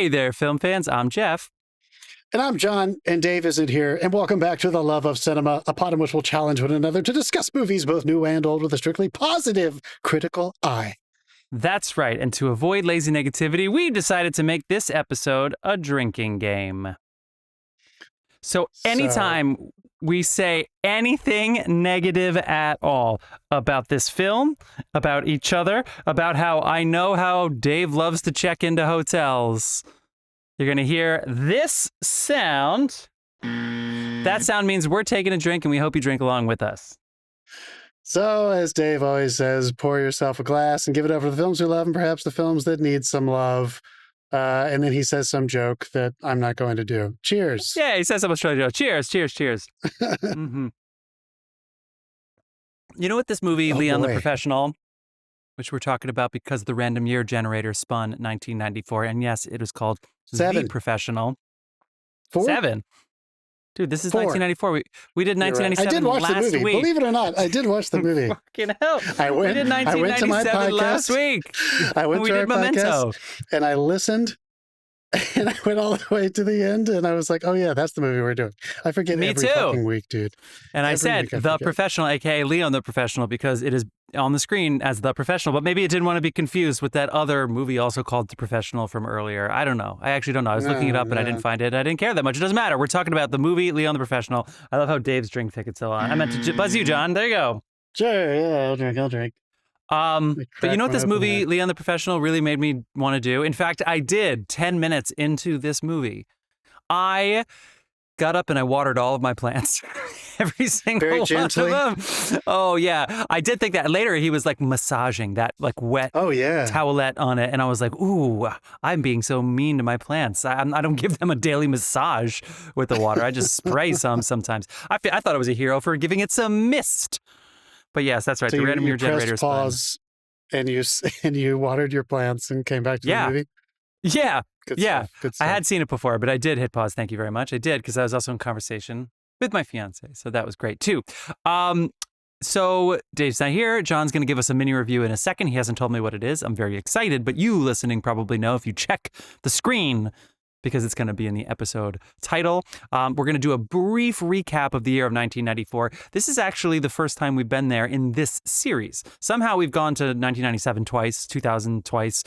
Hey there, film fans. I'm Jeff. And I'm John, and Dave isn't here. And welcome back to The Love of Cinema, a pod in which we'll challenge one another to discuss movies, both new and old, with a strictly positive, critical eye. That's right. And to avoid lazy negativity, we decided to make this episode a drinking game. So anytime we say anything negative at all about this film, about each other, about how I know how Dave loves to check into hotels, you're going to hear this sound. That sound means we're taking a drink, and we hope you drink along with us. So, as Dave always says, pour yourself a glass and give it up for the films we love and perhaps the films that need some love. And then he says some joke that I'm not going to do. Cheers. Yeah, he says so much. Cheers, cheers, cheers. Mm-hmm. You know what this movie, Leon the Professional, which we're talking about because the random year generator spun 1994. And yes, it was called The Professional. 7. Dude, this is 4. 1994. We did 1997 I did watch last the movie. week. Believe it or not, I did watch the movie. Fucking hell. We did 1997 last week. I went to our podcast and I listened. And I went all the way to the end, and I was like, "Oh yeah, that's the movie we're doing." I forget every fucking week, dude. And I said The Professional, aka Leon the Professional, because it is on the screen as The Professional. But maybe it didn't want to be confused with that other movie also called The Professional from earlier. I don't know. I actually don't know. I was looking it up, and I didn't find it. I didn't care that much. It doesn't matter. We're talking about the movie Leon the Professional. I love how Dave's drink ticket's still on. I meant to buzz you, John. There you go. Sure. Yeah, I'll drink. But you know what this movie, Leon the Professional, really made me want to do? In fact, I did 10 minutes into this movie. I got up and I watered all of my plants. Every single one of them. Oh, yeah. I did think that later he was like massaging that like wet towelette on it. And I was like, ooh, I'm being so mean to my plants. I don't give them a daily massage with the water. I just spray some sometimes. I thought I was a hero for giving it some mist. But yes, that's right. So the random year generator pause and you watered your plants and came back to the movie? Yeah. Good stuff. I had seen it before, but I did hit pause. Thank you very much. I did because I was also in conversation with my fiance. So that was great too. So Dave's not here. John's going to give us a mini review in a second. He hasn't told me what it is. I'm very excited, but you listening probably know if you check the screen, because it's going to be in the episode title. We're going to do a brief recap of the year of 1994. This is actually the first time we've been there in this series. Somehow we've gone to 1997 twice, 2000 twice,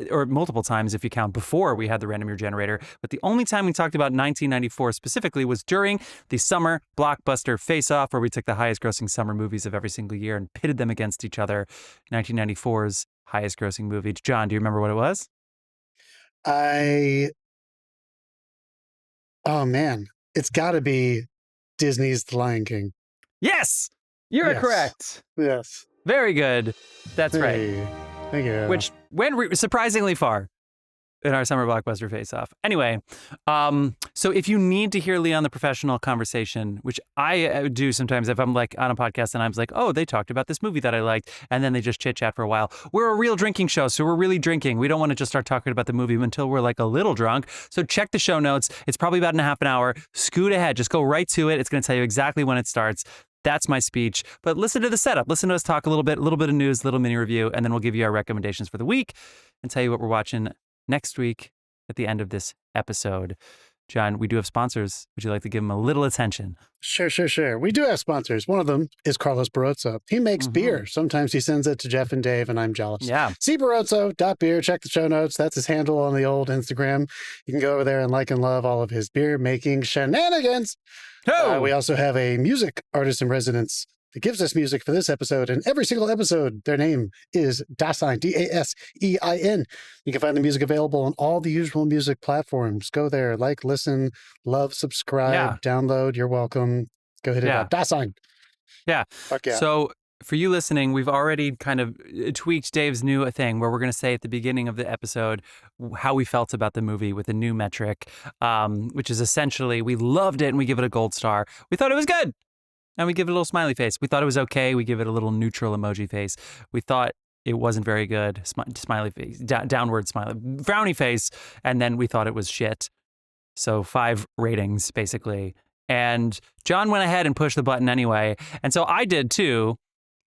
or multiple times if you count before we had the random year generator. But the only time we talked about 1994 specifically was during the summer blockbuster face-off, where we took the highest grossing summer movies of every single year and pitted them against each other. 1994's highest grossing movie. John, do you remember what it was? Oh, man. It's got to be Disney's The Lion King. Yes! You're correct. Yes. Very good. That's right. Thank you. Which went surprisingly far in our summer blockbuster face-off. Anyway, so if you need to hear Leon the Professional conversation, which I do sometimes if I'm like on a podcast and I'm like, oh, they talked about this movie that I liked, and then they just chit-chat for a while. We're a real drinking show, so we're really drinking. We don't want to just start talking about the movie until we're like a little drunk. So check the show notes. It's probably about a half an hour. Scoot ahead. Just go right to it. It's going to tell you exactly when it starts. That's my speech. But listen to the setup. Listen to us talk a little bit of news, little mini review, and then we'll give you our recommendations for the week and tell you what we're watching next week at the end of this episode. John, we do have sponsors. Would you like to give them a little attention? Sure. We do have sponsors. One of them is Carlos Barroso. He makes beer. Sometimes he sends it to Jeff and Dave, and I'm jealous. Yeah. See Barroso.beer. Check the show notes. That's his handle on the old Instagram. You can go over there and like and love all of his beer making shenanigans. We also have a music artist in residence that gives us music for this episode. And every single episode, their name is Dasein, Dasein. You can find the music available on all the usual music platforms. Go there, like, listen, love, subscribe, download. You're welcome. Go hit it up. Dasein. Yeah. Fuck yeah. So for you listening, we've already kind of tweaked Dave's new thing where we're going to say at the beginning of the episode how we felt about the movie with a new metric, which is essentially we loved it and we give it a gold star. We thought it was good. And we give it a little smiley face. We thought it was okay. We give it a little neutral emoji face. We thought it wasn't very good. Smiley face, downward smiley, frowny face. And then we thought it was shit. So 5 ratings, basically. And John went ahead and pushed the button anyway. And so I did too.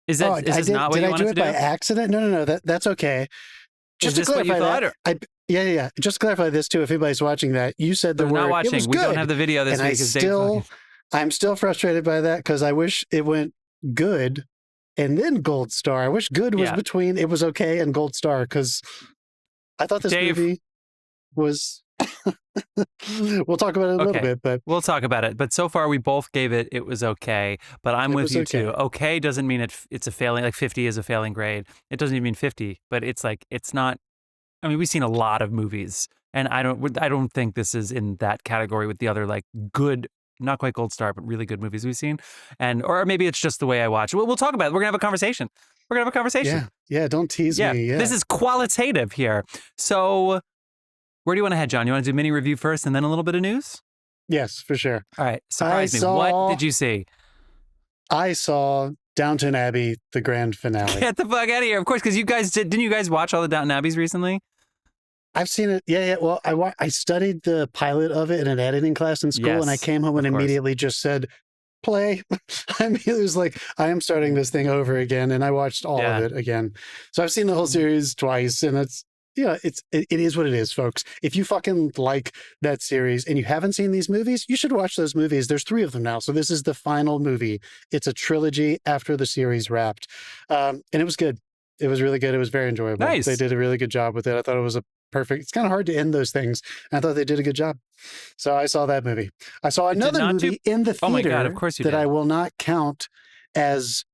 Is this not what you wanted to do? Did I do it by accident? No. That's okay. Is this what you thought? Yeah. Just to clarify this too, if anybody's watching that, you said the We're word, not watching. It was we good. Don't have the video this And week. I'm still frustrated by that because I wish it went good and then gold star. I wish good was between it was okay and gold star because I thought this movie was... We'll talk about it in a little bit, but we'll talk about it. But so far, we both gave it was okay. But I'm with you too. Okay doesn't mean it's a failing. Like 50 is a failing grade. It doesn't even mean 50. But it's like it's not. I mean, we've seen a lot of movies, and I don't think this is in that category with the other like good, not quite gold star, but really good movies we've seen. Or maybe it's just the way I watch. We'll talk about it. We're gonna have a conversation. Yeah. Don't tease me. Yeah. This is qualitative here. So. Where do you want to head, John? You want to do mini review first and then a little bit of news? Yes, for sure. All right. Surprise me. What did you see? I saw Downton Abbey, the grand finale. Get the fuck out of here. Of course, because didn't you guys watch all the Downton Abbeys recently? I've seen it. Yeah. Well, I studied the pilot of it in an editing class in school, and I came home and immediately just said, play. I mean, it was like, I am starting this thing over again, and I watched all of it again. So I've seen the whole series twice, and it is what it is, folks. If you fucking like that series and you haven't seen these movies, you should watch those movies. There's 3 of them now. So this is the final movie. It's a trilogy after the series wrapped. And it was good. It was really good. It was very enjoyable. Nice. They did a really good job with it. I thought it was it's kind of hard to end those things. And I thought they did a good job. So I saw that movie. I saw another movie in the theater my God, of course you did. I will not count as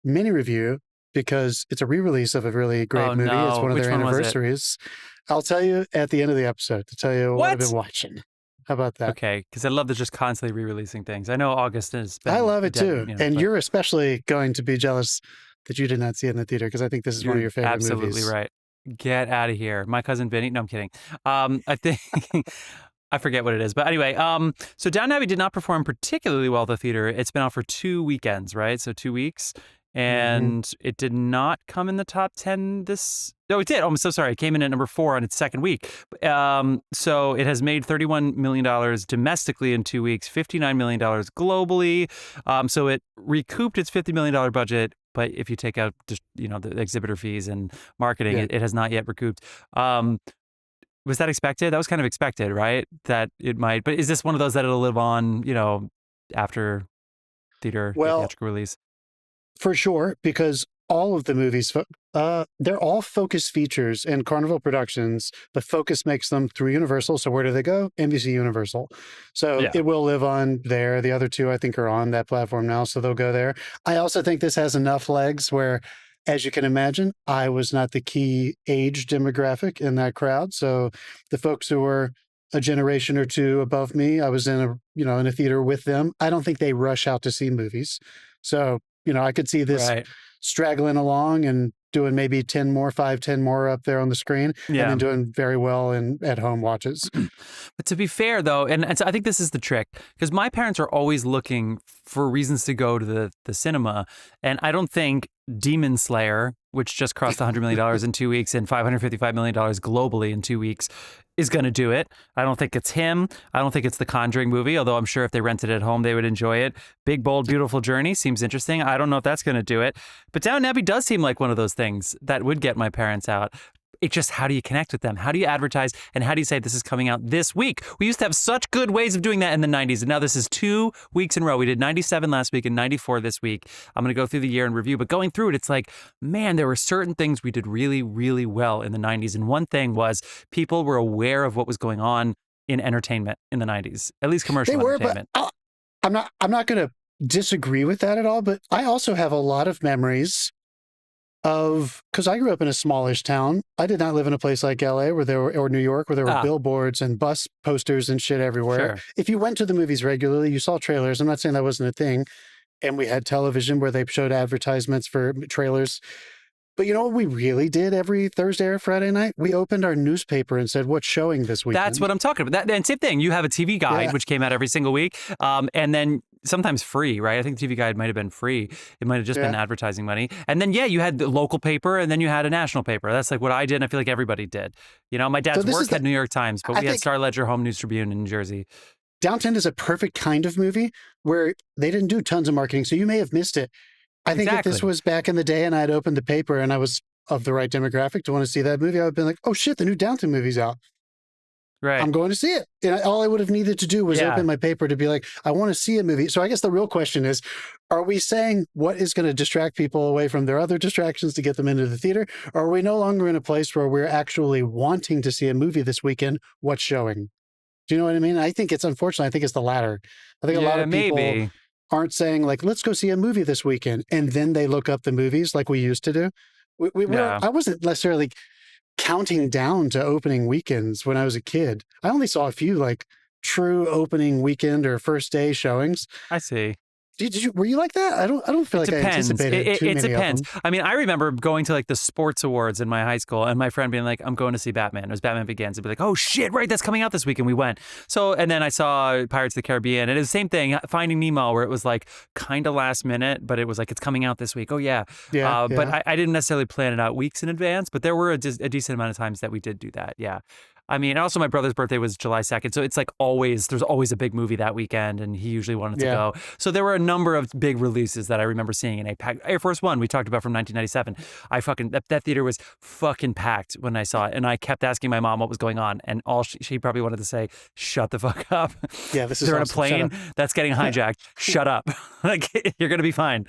mini review, because it's a re-release of a really great movie. No. It's one of their anniversaries. I'll tell you at the end of the episode to tell you what I've been watching. How about that? Okay, because I love that just constantly re-releasing things. I know August has been... I love it too. You're especially going to be jealous that you did not see it in the theater, because I think this is one of your favorite movies. Absolutely right. Get out of here. My cousin Vinny. No, I'm kidding. I think... I forget what it is. But anyway, so Downton Abbey did not perform particularly well at the theater. It's been out for 2 weekends, right? So 2 weeks. And it did not come in the top 10 No, it did. Oh, I'm so sorry. It came in at number 4 on its second week. So it has made $31 million domestically in 2 weeks, $59 million globally. So it recouped its $50 million budget. But if you take out just, the exhibitor fees and marketing, it has not yet recouped. Was that expected? That was kind of expected, right? That it might. But is this one of those that it'll live on, after theatrical release? For sure, because all of the movies, they're all Focus features and Carnival Productions, but Focus makes them through Universal. So where do they go? NBC Universal. So it will live on there. The other 2, I think, are on that platform now, so they'll go there. I also think this has enough legs where, as you can imagine, I was not the key age demographic in that crowd. So the folks who were a generation or 2 above me, I was in a theater with them. I don't think they rush out to see movies. So I could see this straggling along and doing maybe 10 more up there on the screen, and then doing very well at home watches. But to be fair, though, and so I think this is the trick, because my parents are always looking for reasons to go to the cinema, and I don't think Demon Slayer, which just crossed $100 million in 2 weeks and $555 million globally in 2 weeks, is going to do it. I don't think it's him. I don't think it's the Conjuring movie, although I'm sure if they rented it at home, they would enjoy it. Big, Bold, Beautiful Journey seems interesting. I don't know if that's going to do it. But Downton Abbey does seem like one of those things that would get my parents out. It's just, how do you connect with them? How do you advertise? And how do you say this is coming out this week? We used to have such good ways of doing that in the 90s. And now this is 2 weeks in a row. We did 97 last week and 94 this week. I'm going to go through the year in review. But going through it, it's like, man, there were certain things we did really, really well in the 90s. And one thing was people were aware of what was going on in entertainment in the 90s, at least commercial entertainment. But I'm not going to disagree with that at all. But I also have a lot of memories because I grew up in a smallish town. I did not live in a place like LA or New York, where there were billboards and bus posters and shit everywhere. Sure. If you went to the movies regularly, you saw trailers. I'm not saying that wasn't a thing. And we had television where they showed advertisements for trailers. But you know what we really did every Thursday or Friday night? We opened our newspaper and said, what's showing this weekend? That's what I'm talking about. And same thing. You have a TV guide, which came out every single week. And then sometimes free, right? I think the TV guide might have been free. It might have just been advertising money. And then, you had the local paper and then you had a national paper. That's like what I did. And I feel like everybody did. My dad's work had New York Times, but we had Star Ledger, Home News Tribune in New Jersey. Downton is a perfect kind of movie where they didn't do tons of marketing. So you may have missed it. I think if this was back in the day and I had opened the paper and I was of the right demographic to want to see that movie, I would have been like, oh shit, the new Downton movie's out. Right. I'm going to see it. And all I would have needed to do was open my paper to be like, I want to see a movie. So I guess the real question is, are we saying what is going to distract people away from their other distractions to get them into the theater? Or are we no longer in a place where we're actually wanting to see a movie this weekend? What's showing? Do you know what I mean? I think it's unfortunate. I think it's the latter. I think a lot of people aren't saying like, let's go see a movie this weekend. And then they look up the movies like we used to do. I wasn't necessarily counting down to opening weekends when I was a kid. I only saw a few like true opening weekend or first day showings. I see. Were you like that? I don't feel like I anticipated too many depends. of them. I mean, I remember going to like the sports awards in my high school and my friend being like, I'm going to see Batman. It was Batman Begins. And be like, oh shit, right, that's coming out this week. And we went. So, and then I saw Pirates of the Caribbean. And it was the same thing, Finding Nemo, where it was like kind of last minute, but it was like, it's coming out this week. Oh yeah. But I didn't necessarily plan it out weeks in advance, but there were a decent amount of times that we did do that. Yeah. I mean, also my brother's birthday was July 2nd. So it's like there's always a big movie that weekend and he usually wanted to go. So there were a number of big releases that I remember seeing in a packed Air Force One we talked about from 1997. That theater was fucking packed when I saw it. And I kept asking my mom what was going on. And all she probably wanted to say, shut the fuck up. Yeah, this is They're in a plane that's getting hijacked. Shut up. Like, you're going to be fine.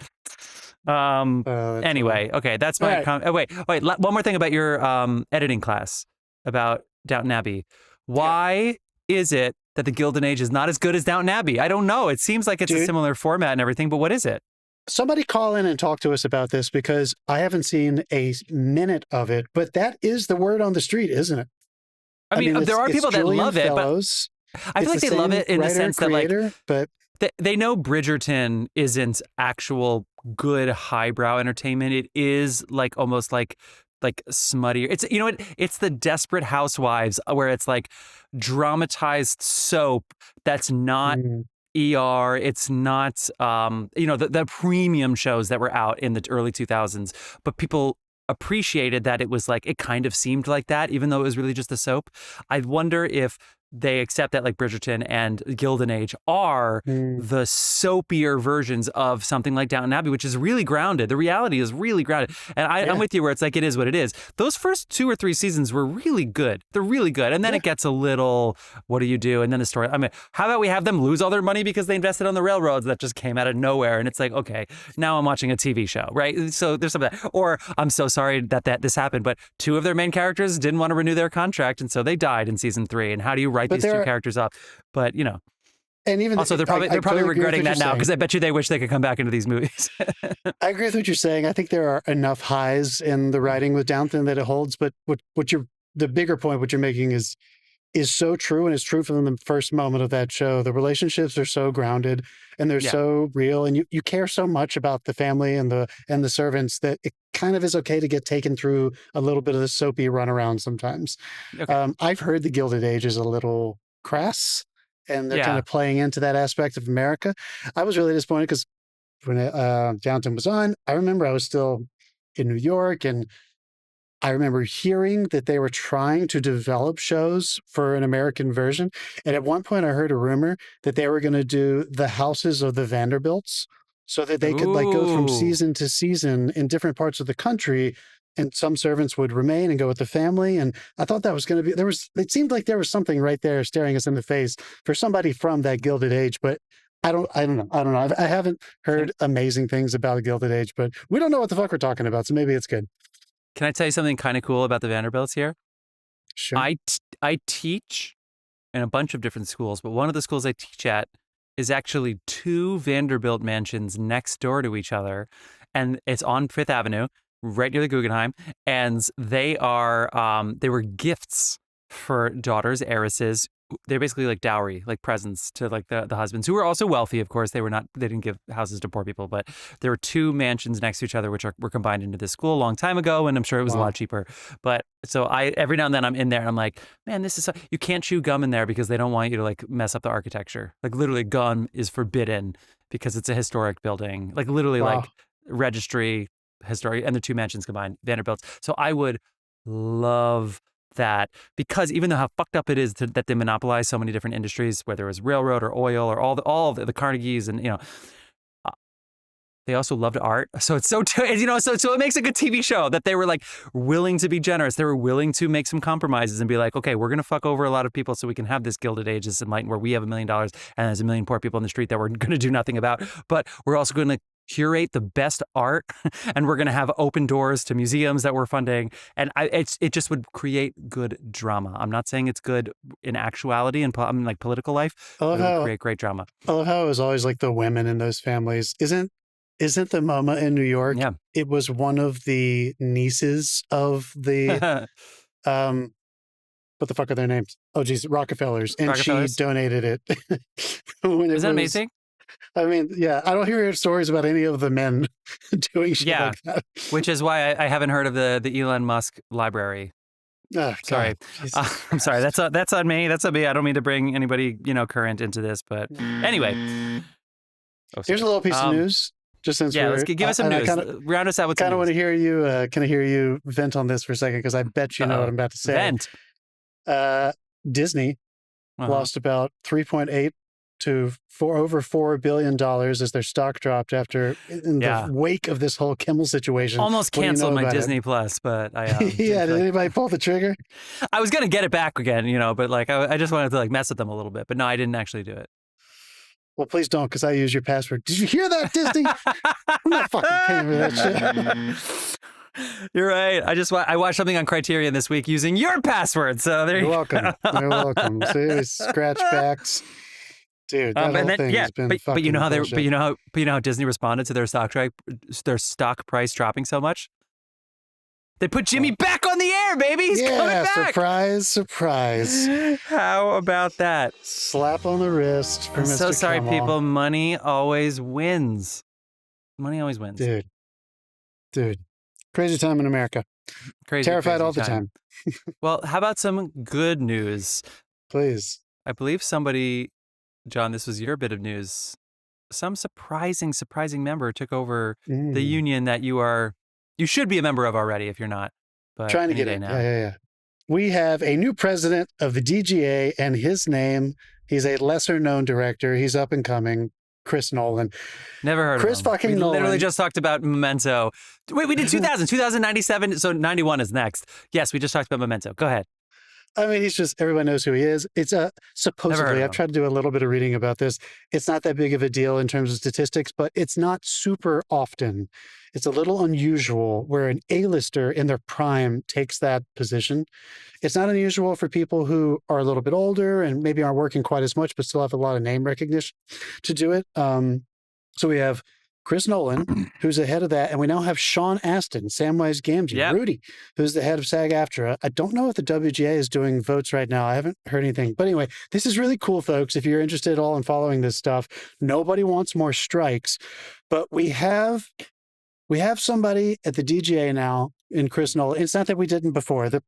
Anyway, funny. Okay, that's my wait, one more thing about your editing class about Downton Abbey. Why is it that the Gilded Age is not as good as Downton Abbey? I don't know. It seems like it's a similar format and everything, but what is it? Somebody call in and talk to us about this because I haven't seen a minute of it, but that is the word on the street, isn't it? I mean there are people that love it, but I feel like they love it in the sense that but they know Bridgerton isn't actual good highbrow entertainment. It is like almost like smuttier. It's, you know what? It's the Desperate Housewives where it's like dramatized soap that's not ER. It's not, the premium shows that were out in the early 2000s, but people appreciated that it was like, it kind of seemed like that, even though it was really just a soap. I wonder if they accept that like Bridgerton and Gilded Age are the soapier versions of something like Downton Abbey, which is really grounded. The reality is really grounded. And I'm with you where it's like, it is what it is. Those first 2 or 3 seasons were really good. They're really good. And then it gets a little, what do you do? And then the story, I mean, how about we have them lose all their money because they invested on the railroads that just came out of nowhere? And it's like, okay, now I'm watching a TV show, right? So there's some of that. Or I'm so sorry that this happened, but 2 of their main characters didn't want to renew their contract. And so they died in season 3. And how do you write these 2 characters up? But, you know. And even also, they're probably regretting that now because I bet you they wish they could come back into these movies. I agree with what you're saying. I think there are enough highs in the writing with Downton that it holds. But the bigger point, what you're making is so true, and it's true from the first moment of that show. The relationships are so grounded and they're so real, and you care so much about the family and the servants that it kind of is okay to get taken through a little bit of the soapy runaround sometimes. Okay. I've heard the Gilded Age is a little crass, and they're kind of playing into that aspect of America. I was really disappointed because when Downton was on, I remember I was still in New York, and I remember hearing that they were trying to develop shows for an American version. And at one point I heard a rumor that they were going to do the houses of the Vanderbilts so that they could like go from season to season in different parts of the country. And some servants would remain and go with the family. And I thought that was going to be, it seemed like there was something right there staring us in the face for somebody from that Gilded Age. But I don't know. I haven't heard amazing things about the Gilded Age, but we don't know what the fuck we're talking about. So maybe it's good. Can I tell you something kind of cool about the Vanderbilts here? Sure. I teach in a bunch of different schools, but one of the schools I teach at is actually 2 Vanderbilt mansions next door to each other. And it's on 5th Avenue, right near the Guggenheim. And they were gifts for daughters, heiresses. They're basically like dowry, like presents to like the husbands who were also wealthy. Of course, they didn't give houses to poor people, but there were 2 mansions next to each other, which were combined into this school a long time ago. And I'm sure it was a lot cheaper. But so every now and then I'm in there and I'm like, man, you can't chew gum in there because they don't want you to like mess up the architecture. Like literally gum is forbidden because it's a historic building, like literally like registry, historic, and the 2 mansions combined, Vanderbilts. So I would love that, because even though how fucked up it is that they monopolize so many different industries, whether it was railroad or oil or all the Carnegies, and they also loved art. So it's so it makes a good TV show that they were like willing to be generous. They were willing to make some compromises and be like, okay, we're going to fuck over a lot of people so we can have this Gilded Age, this Enlightened, where we have $1 million and there's 1 million poor people in the street that we're going to do nothing about. But we're also going to curate the best art, and we're going to have open doors to museums that we're funding. And it just would create good drama. I'm not saying it's good in actuality and like political life. It would create great drama. I love how it was always like the women in those families. Isn't the MoMA in New York? Yeah. It was one of the nieces of the what the fuck are their names? Oh geez, Rockefellers. And she donated it. Is that amazing? I mean, yeah, I don't hear stories about any of the men doing shit like that. Which is why I haven't heard of the Elon Musk library. Oh, sorry. I'm sorry. That's on me. That's on me. I don't mean to bring anybody, current into this, but anyway. Here's a little piece of news. Just since let's give us some news. Round us out with some news. I kind of want to hear you. Can I hear you vent on this for a second? Because I bet you know what I'm about to say. Vent. Disney lost about 3.8 to over $4 billion as their stock dropped after in the wake of this whole Kimmel situation. Almost canceled my Disney Plus, but I did anybody pull the trigger? I was gonna get it back again, but like I just wanted to like mess with them a little bit, but no, I didn't actually do it. Well, please don't, because I use your password. Did you hear that, Disney? I'm not fucking paying for that shit. You're right. I watched something on Criterion this week using your password, so there You're you welcome. go. You're welcome. See, scratchbacks. Dude, that whole thing has been but fucking you know how bullshit. but you know how Disney responded to their stock price dropping so much? They put Jimmy back on the air, baby. He's coming back. Surprise. How about that? Slap on the wrist for I'm Mr. so sorry, Kimmel. people. Money always wins. Money always wins. Dude. Crazy time in America. Terrified all the time. Well, how about some good news? Please. I believe somebody, John, this was your bit of news. Some surprising member took over the union that you should be a member of already if you're not. But trying to get in. Yeah. We have a new president of the DGA, and his name, he's a lesser known director. He's up and coming. Chris Nolan. Never heard of him. Chris fucking Nolan. We literally just talked about Memento. Wait, we did 2097, so 91 is next. Yes, we just talked about Memento. Go ahead. I mean, he's just, everyone knows who he is. It's supposedly, I've tried to do a little bit of reading about this. It's not that big of a deal in terms of statistics, but it's not super often. It's a little unusual where an A-lister in their prime takes that position. It's not unusual for people who are a little bit older and maybe aren't working quite as much, but still have a lot of name recognition to do it. So we have Chris Nolan, who's the head of that, and we now have Sean Astin, Samwise Gamgee, Rudy, who's the head of SAG-AFTRA. I don't know if the WGA is doing votes right now. I haven't heard anything. But anyway, this is really cool, folks. If you're interested at all in following this stuff, nobody wants more strikes, but we have somebody at the DGA now in Chris Nolan. It's not that we didn't before. The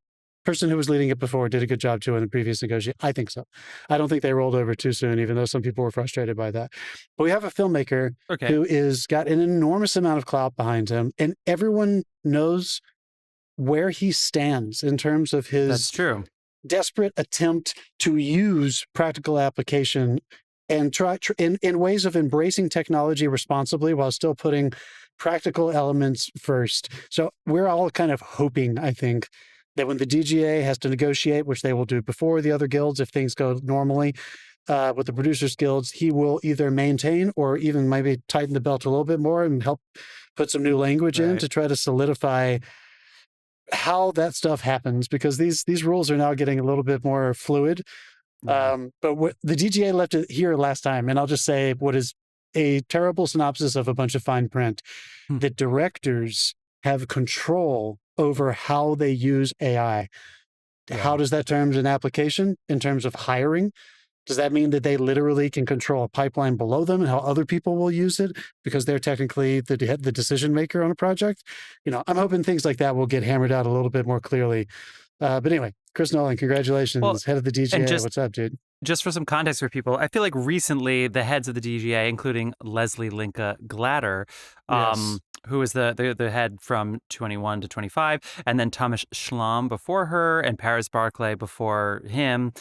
person who was leading it before did a good job too in the previous negotiation. I think so. I don't think they rolled over too soon, even though some people were frustrated by that. But we have a filmmaker who is got an enormous amount of clout behind him, and everyone knows where he stands in terms of his desperate attempt to use practical application and try in ways of embracing technology responsibly while still putting practical elements first. So we're all kind of hoping, I think, that when the DGA has to negotiate, which they will do before the other guilds, if things go normally, with the producers guilds, he will either maintain or even maybe tighten the belt a little bit more and help put some new language in to try to solidify how that stuff happens, because these rules are now getting a little bit more fluid. But the DGA left it here last time, and I'll just say what is a terrible synopsis of a bunch of fine print. The directors have control over how they use AI. How does that terms in application in terms of hiring? Does that mean that they literally can control a pipeline below them and how other people will use it because they're technically the decision maker on a project? I'm hoping things like that will get hammered out a little bit more clearly. But anyway, Chris Nolan, congratulations, head of the DGA. What's up, dude? Just for some context for people, I feel like recently the heads of the DGA, including Leslie Linka Glatter, who was the head from 21 to 25, and then Thomas Schlamm before her, and Paris Barclay before him.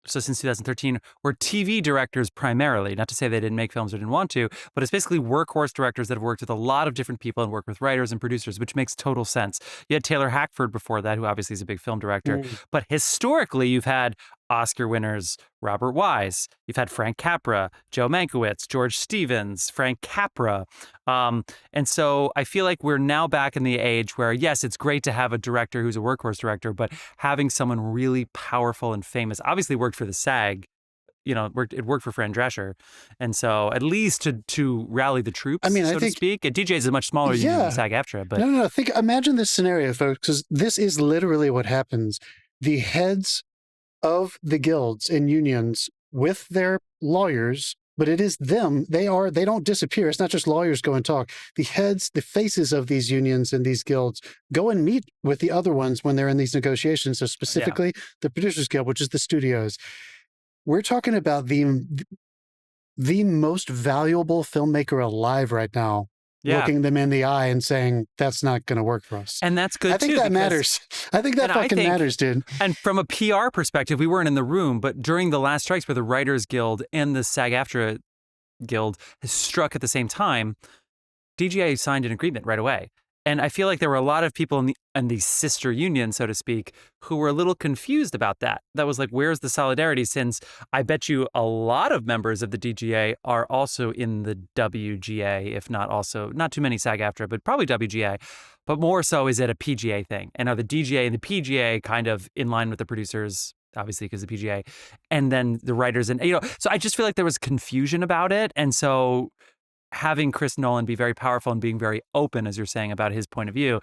so since 2013, were TV directors primarily. Not to say they didn't make films or didn't want to, but it's basically workhorse directors that have worked with a lot of different people and worked with writers and producers, which makes total sense. You had Taylor Hackford before that, who obviously is a big film director. But historically, you've had Oscar winners Robert Wise. You've had Frank Capra, Joe Mankiewicz, George Stevens, Frank Capra. And so I feel like we're now back in the age where, yes, it's great to have a director who's a workhorse director, but having someone really powerful and famous, obviously worked for the SAG, it worked for Fran Drescher. And so at least to rally the troops, I think, to speak. DJ is a much smaller union than SAG-AFTRA. But No. Imagine this scenario, folks, because this is literally what happens. The heads of the guilds and unions with their lawyers, but it is them. They don't disappear. It's not just lawyers go and talk. The heads, the faces of these unions and these guilds go and meet with the other ones when they're in these negotiations. So specifically the Producers Guild, which is the studios. We're talking about the most valuable filmmaker alive right now. Looking them in the eye and saying, that's not going to work for us. And that's good, I think that matters. I think that fucking matters, dude. And from a PR perspective, we weren't in the room, but during the last strikes where the Writers Guild and the SAG-AFTRA Guild struck at the same time, DGA signed an agreement right away. And I feel like there were a lot of people in the sister union, so to speak, who were a little confused about that. That was like, where's the solidarity? Since I bet you a lot of members of the DGA are also in the WGA, if not also, not too many SAG-AFTRA, but probably WGA. But more so, is it a PGA thing? And are the DGA and the PGA kind of in line with the producers? Obviously, because the PGA, and then the writers, and so I just feel like there was confusion about it. And so having Chris Nolan be very powerful and being very open, as you're saying, about his point of view,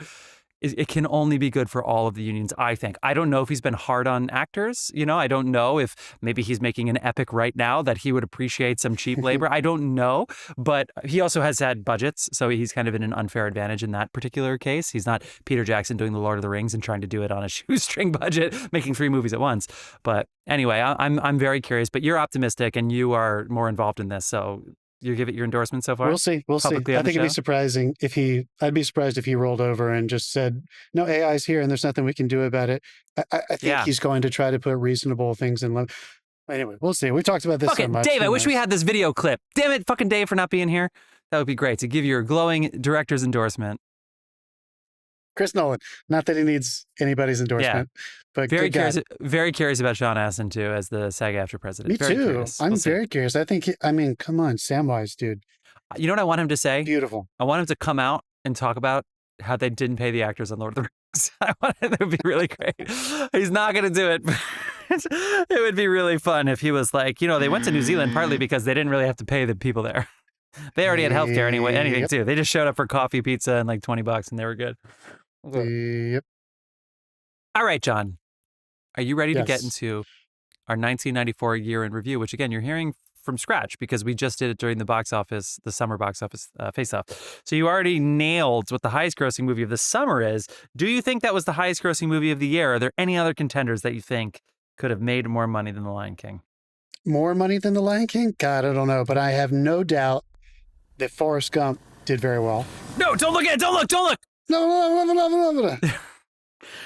it can only be good for all of the unions, I think. I don't know if he's been hard on actors. I don't know if maybe he's making an epic right now that he would appreciate some cheap labor. I don't know. But he also has had budgets, so he's kind of in an unfair advantage in that particular case. He's not Peter Jackson doing The Lord of the Rings and trying to do it on a shoestring budget, making 3 movies at once. But anyway, I'm very curious. But you're optimistic and you are more involved in this, so you give it your endorsement so far? We'll see. I think it'd be surprising I'd be surprised if he rolled over and just said, no, AI's here and there's nothing we can do about it. I think he's going to try to put reasonable things in. Anyway, we'll see. We talked about this so much. Dave, I wish we had this video clip. Damn it, fucking Dave, for not being here. That would be great to give your glowing director's endorsement. Chris Nolan. Not that he needs anybody's endorsement, but very curious about Sean Astin too as the SAG-AFTRA president. Me very too. Curious. I'm very curious. I think. Come on, Samwise, dude. You know what I want him to say? Beautiful. I want him to come out and talk about how they didn't pay the actors on Lord of the Rings. That would be really great. He's not going to do it. It would be really fun if he was like, they went to New Zealand partly because they didn't really have to pay the people there. They already had healthcare anyway, anything too. They just showed up for coffee, pizza, and like $20 and they were good. Yep. All right, John. Are you ready to get into our 1994 year in review, which again, you're hearing from scratch because we just did it during the summer box office face-off. So you already nailed what the highest grossing movie of the summer is. Do you think that was the highest grossing movie of the year? Are there any other contenders that you think could have made more money than The Lion King? More money than The Lion King? God, I don't know. But I have no doubt that Forrest Gump did very well. No, don't look at it. Don't look. No.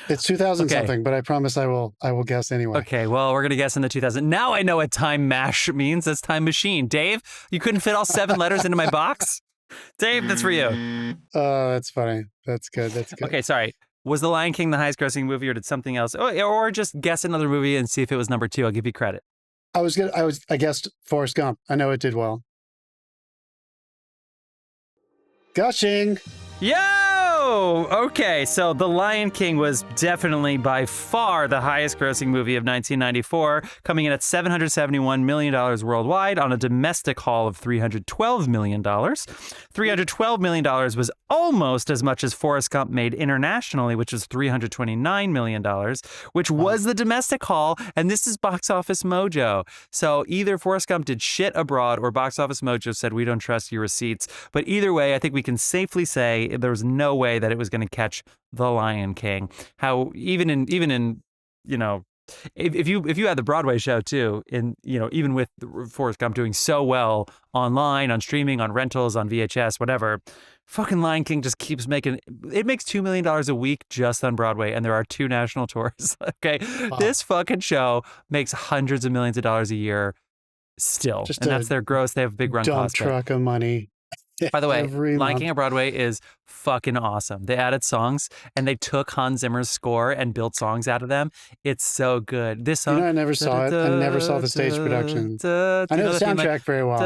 It's 2000 something, but I promise I will guess anyway. Okay, well, we're going to guess in the 2000. Now I know what time mash means. That's time machine. Dave, you couldn't fit all 7 letters into my box? Dave, that's for you. Oh, that's funny. That's good. Okay, sorry. Was The Lion King the highest grossing movie or did something else? Or just guess another movie and see if it was number 2. I'll give you credit. I guessed Forrest Gump. I know it did well. Gushing. Yo! Okay, so The Lion King was definitely by far the highest grossing movie of 1994, coming in at $771 million worldwide on a domestic haul of $312 million. $312 million was almost as much as Forrest Gump made internationally, which was $329 million, which was the domestic haul, and this is Box Office Mojo. So either Forrest Gump did shit abroad or Box Office Mojo said, we don't trust your receipts. But either way, I think we can safely say there was no way that it was going to catch The Lion King. How even in if you had the Broadway show too, even with Forrest Gump doing so well online, on streaming, on rentals, on VHS, whatever, fucking Lion King just keeps making it makes $2 million a week just on Broadway, and there are 2 national tours. Okay, wow. This fucking show makes hundreds of millions of dollars a year still, and that's their gross. They have a big run dump cost. Truck of money. By the way, Lion King on Broadway is fucking awesome. They added songs, and they took Hans Zimmer's score and built songs out of them. It's so good. This song, I never saw it. I never saw the stage production. I know the soundtrack very well.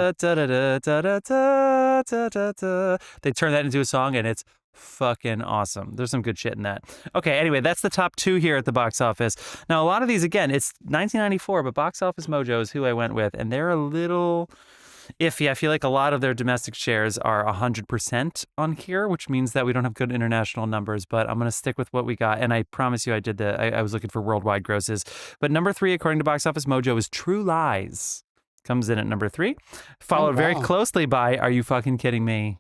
They turned that into a song, and it's fucking awesome. There's some good shit in that. Okay, anyway, that's the top 2 here at the box office. Now, a lot of these, again, it's 1994, but Box Office Mojo is who I went with, and they're a little iffy. I feel like a lot of their domestic shares are 100% on here, which means that we don't have good international numbers, but I'm going to stick with what we got. And I promise you I was looking for worldwide grosses. But number 3, according to Box Office Mojo, is True Lies. Comes in at number 3. Followed very closely by, are you fucking kidding me?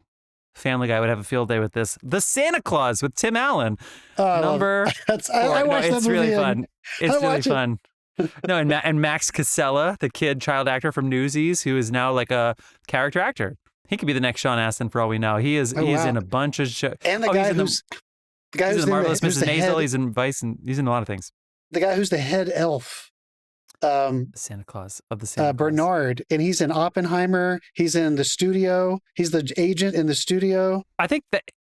Family Guy would have a field day with this. The Santa Claus with Tim Allen. Number 4. I watched that it's movie really fun. It's really fun. No, and Max Casella, the child actor from Newsies, who is now like a character actor. He could be the next Sean Astin for all we know. He's in a bunch of shows. And the guy who's in Marvelous Mrs. Maisel. He's in Vice, and he's in a lot of things. The guy who's the head elf. Santa Claus of the Santa Claus. Bernard, and he's in Oppenheimer. He's in the studio. He's the agent in the studio. I think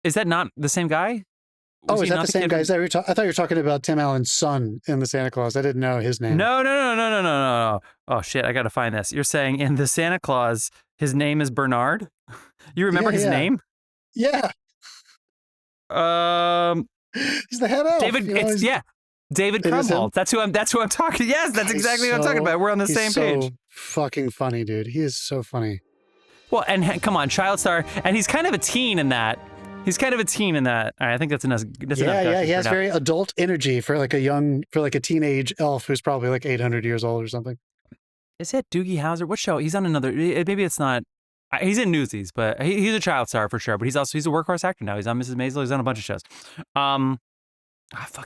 is that not the same guy? Is that the same guy? I thought you were talking about Tim Allen's son in the Santa Claus. I didn't know his name. No. Oh shit, I gotta find this. You're saying in the Santa Claus, his name is Bernard? You remember his name? Yeah. He's the head elf. David. David Krumholtz. That's who I'm talking. Yes, that's exactly what I'm talking about. We're on the same page. Fucking funny, dude. He is so funny. Well, and come on, child star, and he's kind of a teen in that. All right, I think that's enough. Yeah. He has very adult energy for like a teenage elf who's probably like 800 years old or something. Is it Doogie Howser? What show? He's on another. Maybe it's not. He's in Newsies, but he's a child star for sure. But he's a workhorse actor now. He's on Mrs. Maisel. He's on a bunch of shows.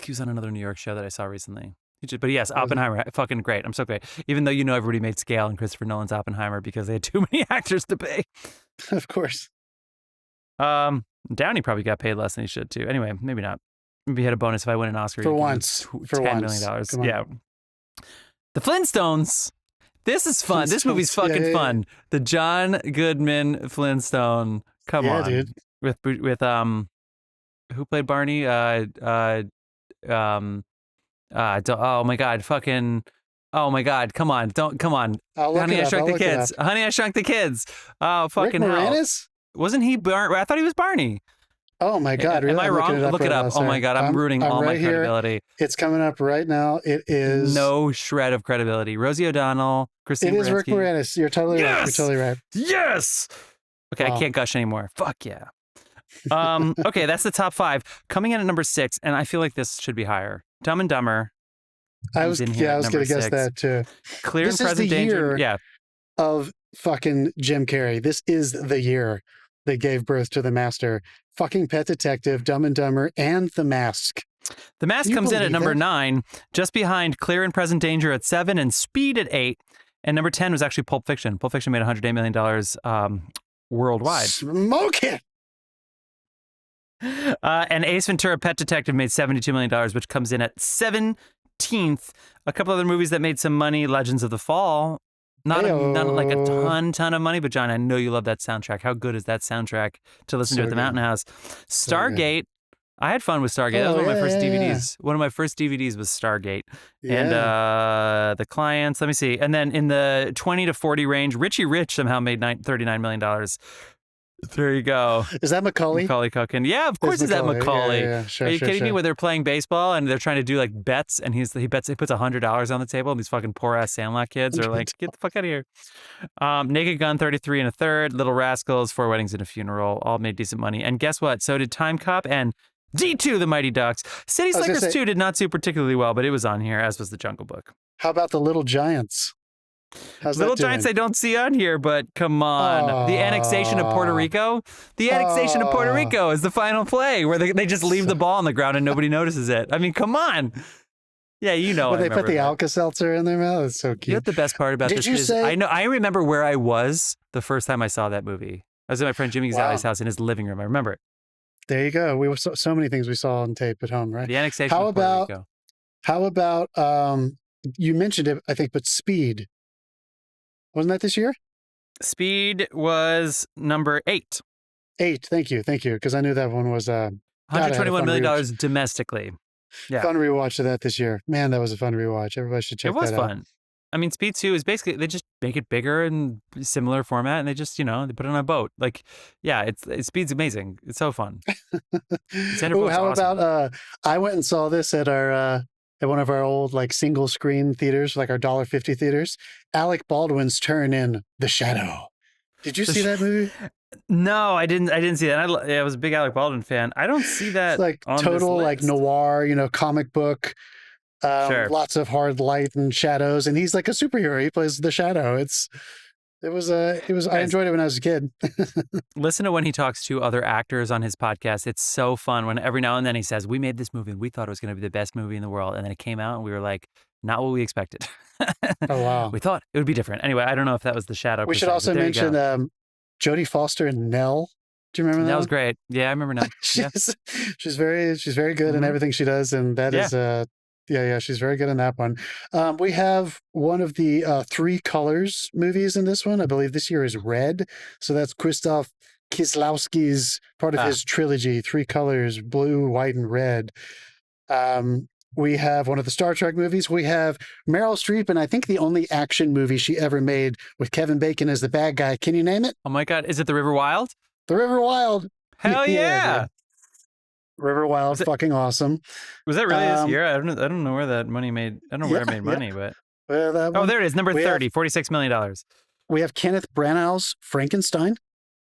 He was on another New York show that I saw recently. But yes, Oppenheimer, fucking great. I'm so great. Even though everybody made scale in Christopher Nolan's Oppenheimer because they had too many actors to pay. Of course. Downey probably got paid less than he should too. Anyway, maybe not. Maybe he had a bonus if I win an Oscar. For once. $10 million. Yeah. The Flintstones. This is fun. This movie's fucking fun. The John Goodman Flintstone. Come on, dude. With who played Barney? Oh my God, fucking. Oh my God, come on. Honey, I Shrunk the Kids. Honey, I Shrunk the Kids. Oh, fucking Rick hell. Moranis? Wasn't he Barney? I thought he was Barney. Oh my God, really? Am I wrong? Look it up. Oh my God, I'm ruining all my credibility. It's coming up right now. It is. No shred of credibility. Rosie O'Donnell, Christine Baranski. It is Rick Moranis. You're totally right. You're totally right. Yes! Okay, wow. I can't gush anymore. Fuck yeah. Okay, that's the top 5. Coming in at number 6, and I feel like this should be higher. Dumb and Dumber. I was going to guess that too. Clear and Present Danger. Yeah. Of fucking Jim Carrey. This is the year they gave birth to the master. Fucking Pet Detective, Dumb and Dumber, and The Mask. The Mask comes in at number 9, just behind Clear and Present Danger at 7 and Speed at 8. And number 10 was actually Pulp Fiction. Pulp Fiction made $108 million worldwide. Smoke it! And Ace Ventura Pet Detective made $72 million, which comes in at 17th. A couple other movies that made some money, Legends of the Fall. Not like a ton of money, but John, I know you love that soundtrack. How good is that soundtrack to listen to at the Mountain House? Stargate. I had fun with Stargate. That was one of my first DVDs. One of my first DVDs was Stargate. Yeah. And The Clients, let me see. And then in the 20 to 40 range, Richie Rich somehow made $39 million. There you go. Is that Macaulay? Macaulay Culkin. Yeah, of course is that Macaulay. Yeah. Sure, Are you kidding me? When they're playing baseball and they're trying to do like bets and he puts $100 on the table and these fucking poor ass Sandlot kids are like, get the fuck out of here. Naked Gun, 33 1/3, Little Rascals, 4 Weddings and a Funeral, all made decent money. And guess what? So did Time Cop and D2, The Mighty Ducks. City Slickers 2 did not do particularly well, but it was on here, as was The Jungle Book. How about The Little Giants? How's Little Giants I don't see on here, but come on. The annexation of Puerto Rico? The annexation of Puerto Rico is the final play where they just leave the ball on the ground and nobody notices it. I mean, come on. Yeah, you know. When they put the Alka-Seltzer in their mouth, it's so cute. You know what the best part about this is? I remember where I was the first time I saw that movie. I was at my friend Jimmy Gazali's house in his living room. I remember it. There you go. We were so many things we saw on tape at home, right? The annexation of Puerto Rico. How about you mentioned it, I think, but Speed. Wasn't that this year? Speed was number 8. 8, thank you. Because I knew that one was $121 million domestically. Yeah. Fun rewatch of that this year. Man, that was a fun rewatch. Everybody should check that out. It was fun. I mean, Speed 2 is basically, they just make it bigger and similar format, and they just, they put it on a boat. Like, yeah, Speed's amazing. It's so fun. How about, I went and saw this at our, at one of our old, like, single screen theaters, like our $1.50 theaters. Alec Baldwin's turn in The Shadow. Did you see that movie? No, I didn't see that. I was a big Alec Baldwin fan. I don't see that. It's like total like noir, comic book. Sure. Lots of hard light and shadows, and he's like a superhero. He plays the Shadow. I enjoyed it when I was a kid. Listen to when he talks to other actors on his podcast. It's so fun when every now and then he says, "We made this movie and we thought it was going to be the best movie in the world," and then it came out and we were like, "Not what we expected." Oh wow! We thought it would be different. Anyway, I don't know if that was the Shadow. We should also mention Jodie Foster and Nell. Do you remember that? That was great. Yeah, I remember Nell. She's very good in everything she does, and that is she's very good in that one. We have one of the 3 Colors movies in this one. I believe this year is Red. So that's Krzysztof Kieslowski's part of his trilogy, 3 Colors, blue, white, and red. We have one of the Star Trek movies. We have Meryl Streep, and I think the only action movie she ever made with Kevin Bacon as the bad guy. Can you name it? Oh my God. Is it The River Wild? The River Wild. Hell yeah. River Wild, fucking awesome. Was that really this year? I don't know where that money made. I don't know where it made money, but. Well, there it is. Number 30, $46 million. We have Kenneth Branagh's Frankenstein,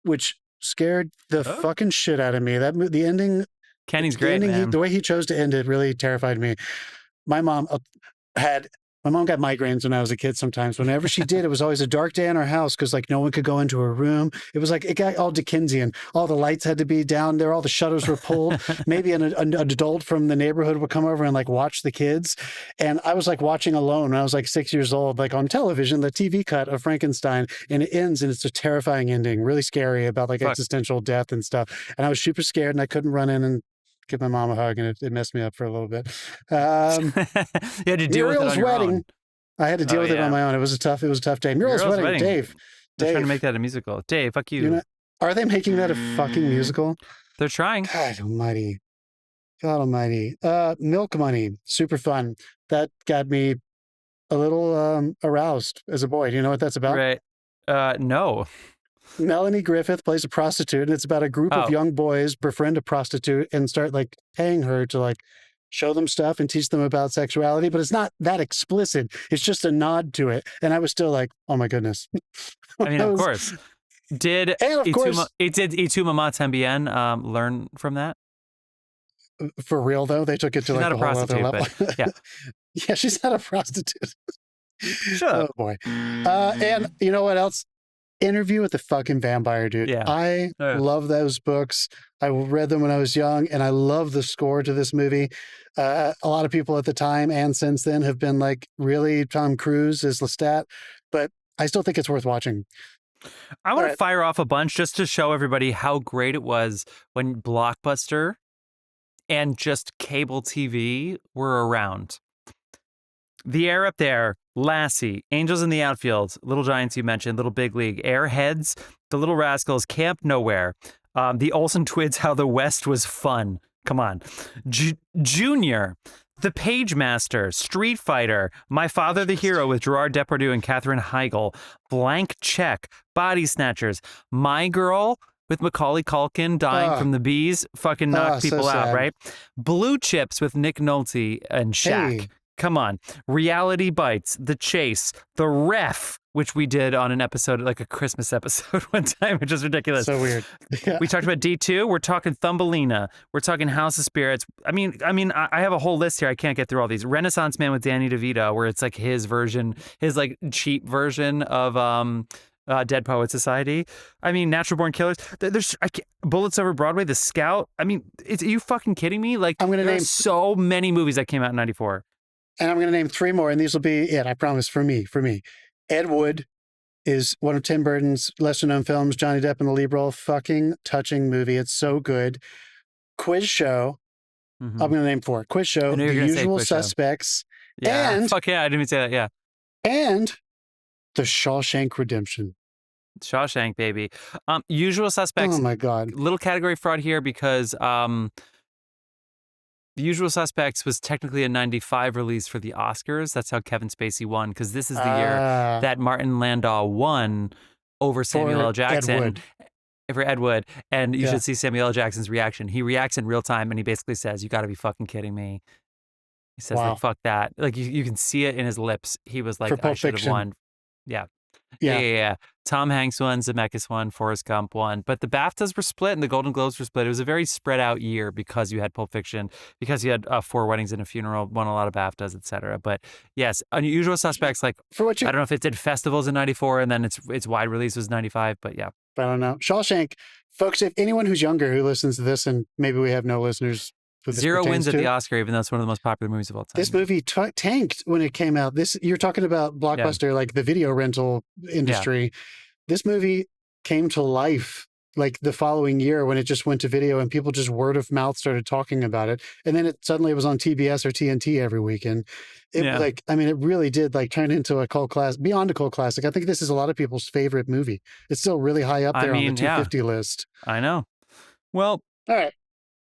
which scared the fucking shit out of me. The ending. Kenny's great, man. The way he chose to end it really terrified me. My mom got migraines when I was a kid sometimes. Whenever she did, it was always a dark day in our house because like no one could go into her room. It was like it got all Dickensian. All the lights had to be down there. All the shutters were pulled. Maybe an adult from the neighborhood would come over and like watch the kids. And I was like watching alone when I was like 6 years old, like on television, the TV cut of Frankenstein, and it ends and it's a terrifying ending, really scary about like existential death and stuff. And I was super scared and I couldn't run in and give my mom a hug, and it messed me up for a little bit. You had to deal with it on your own. I had to deal with it on my own. It was a tough day. Muriel's Wedding. Dave. They're trying to make that a musical. Dave, fuck you. Are they making that a fucking musical? They're trying. God almighty. Milk Money. Super fun. That got me a little aroused as a boy. Do you know what that's about? Right. No. Melanie Griffith plays a prostitute, and it's about a group of young boys befriend a prostitute and start like paying her to like show them stuff and teach them about sexuality. But it's not that explicit. It's just a nod to it. And I was still like, oh my goodness. I mean, of course. Did Ituma Matembien learn from that? For real though, they took it to like a whole other level. Yeah. Yeah, she's not a prostitute. Shut up. Oh boy. And you know what else? Interview with the fucking Vampire, dude. Yeah. I love those books. I read them when I was young, and I love the score to this movie. A lot of people at the time and since then have been like, really, Tom Cruise is Lestat, but I still think it's worth watching. I want to fire off a bunch just to show everybody how great it was when Blockbuster and just cable TV were around. The Air Up There, Lassie, Angels in the Outfield, Little Giants you mentioned, Little Big League, Airheads, The Little Rascals, Camp Nowhere, the Olsen Twins, How the West Was Fun. Come on. Junior, The Page Master, Street Fighter, My Father the Hero with Gerard Depardieu and Katherine Heigl, Blank Check, Body Snatchers, My Girl with Macaulay Culkin dying from the bees, fucking knocked people out, right? Blue Chips with Nick Nolte and Shaq. Hey. Come on. Reality Bites, The Chase, The Ref, which we did on an episode, like a Christmas episode one time, which is ridiculous. So weird. Yeah. We talked about D2. We're talking Thumbelina. We're talking House of Spirits. I mean, I have a whole list here. I can't get through all these. Renaissance Man with Danny DeVito, where it's like his version, his like cheap version of Dead Poet Society. I mean, Natural Born Killers. There's Bullets Over Broadway, The Scout. I mean, are you fucking kidding me? Like, I'm gonna name so many movies that came out in '94. And I'm going to name 3 more, and these will be it. I promise. For me. Ed Wood is one of Tim Burton's lesser known films. Johnny Depp in the lead role. Fucking touching movie. It's so good. Quiz Show. I'm going to name 4. Quiz Show. The Usual Suspects. Yeah. And fuck yeah, I didn't even say that. Yeah. And The Shawshank Redemption. Shawshank, baby. Usual Suspects. Oh my God. Little category fraud here because The Usual Suspects was technically a 95 release for the Oscars. That's how Kevin Spacey won, because this is the year that Martin Landau won over Samuel L. Jackson. For Ed Wood. And you should see Samuel L. Jackson's reaction. He reacts in real time and he basically says, "You got to be fucking kidding me." He says, like, fuck that. Like, you can see it in his lips. He was like, I should have won. Yeah. Tom Hanks won, Zemeckis won, Forrest Gump won. But the BAFTAs were split and the Golden Globes were split. It was a very spread out year because you had Pulp Fiction, because you had 4 Weddings and a Funeral, won a lot of BAFTAs, etc. But yes, Unusual Suspects, like, I don't know if it did festivals in 94 and then its wide release was 95, but yeah. I don't know. Shawshank, folks, if anyone who's younger who listens to this, and maybe we have no listeners. 0 wins at the Oscar, even though it's one of the most popular movies of all time. This movie tanked when it came out. You're talking about Blockbuster, like the video rental industry. Yeah. This movie came to life like the following year when it just went to video and people just word of mouth started talking about it. And then it suddenly was on TBS or TNT every weekend. It it really did like turn into a cult classic, beyond a cult classic. I think this is a lot of people's favorite movie. It's still really high up there on the 250 list. I know. Well, all right.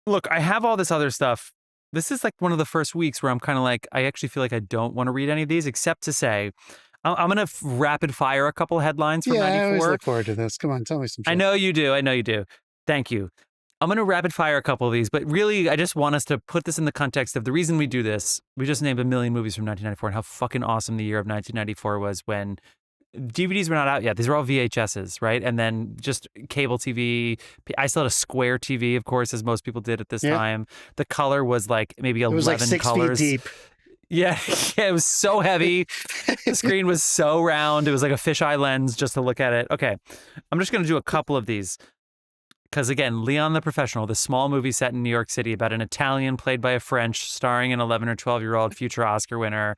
Look, I have all this other stuff. This is like one of the first weeks where I'm kind of like, I actually feel like I don't want to read any of these, except to say, I'm going to rapid fire a couple headlines from 94. I always look forward to this. Come on, tell me some shit. I know you do. Thank you. I'm going to rapid fire a couple of these, but really, I just want us to put this in the context of the reason we do this. We just named a million movies from 1994 and how fucking awesome the year of 1994 was when DVDs were not out yet. These were all VHSs, right? And then just cable TV. I still had a square TV, of course, as most people did at this time. The color was like maybe 11 colors. It was like 6 feet deep. Yeah, it was so heavy. The screen was so round. It was like a fisheye lens just to look at it. Okay, I'm just going to do a couple of these. Because again, Leon the Professional, the small movie set in New York City about an Italian played by a French, starring an 11 or 12-year-old future Oscar winner,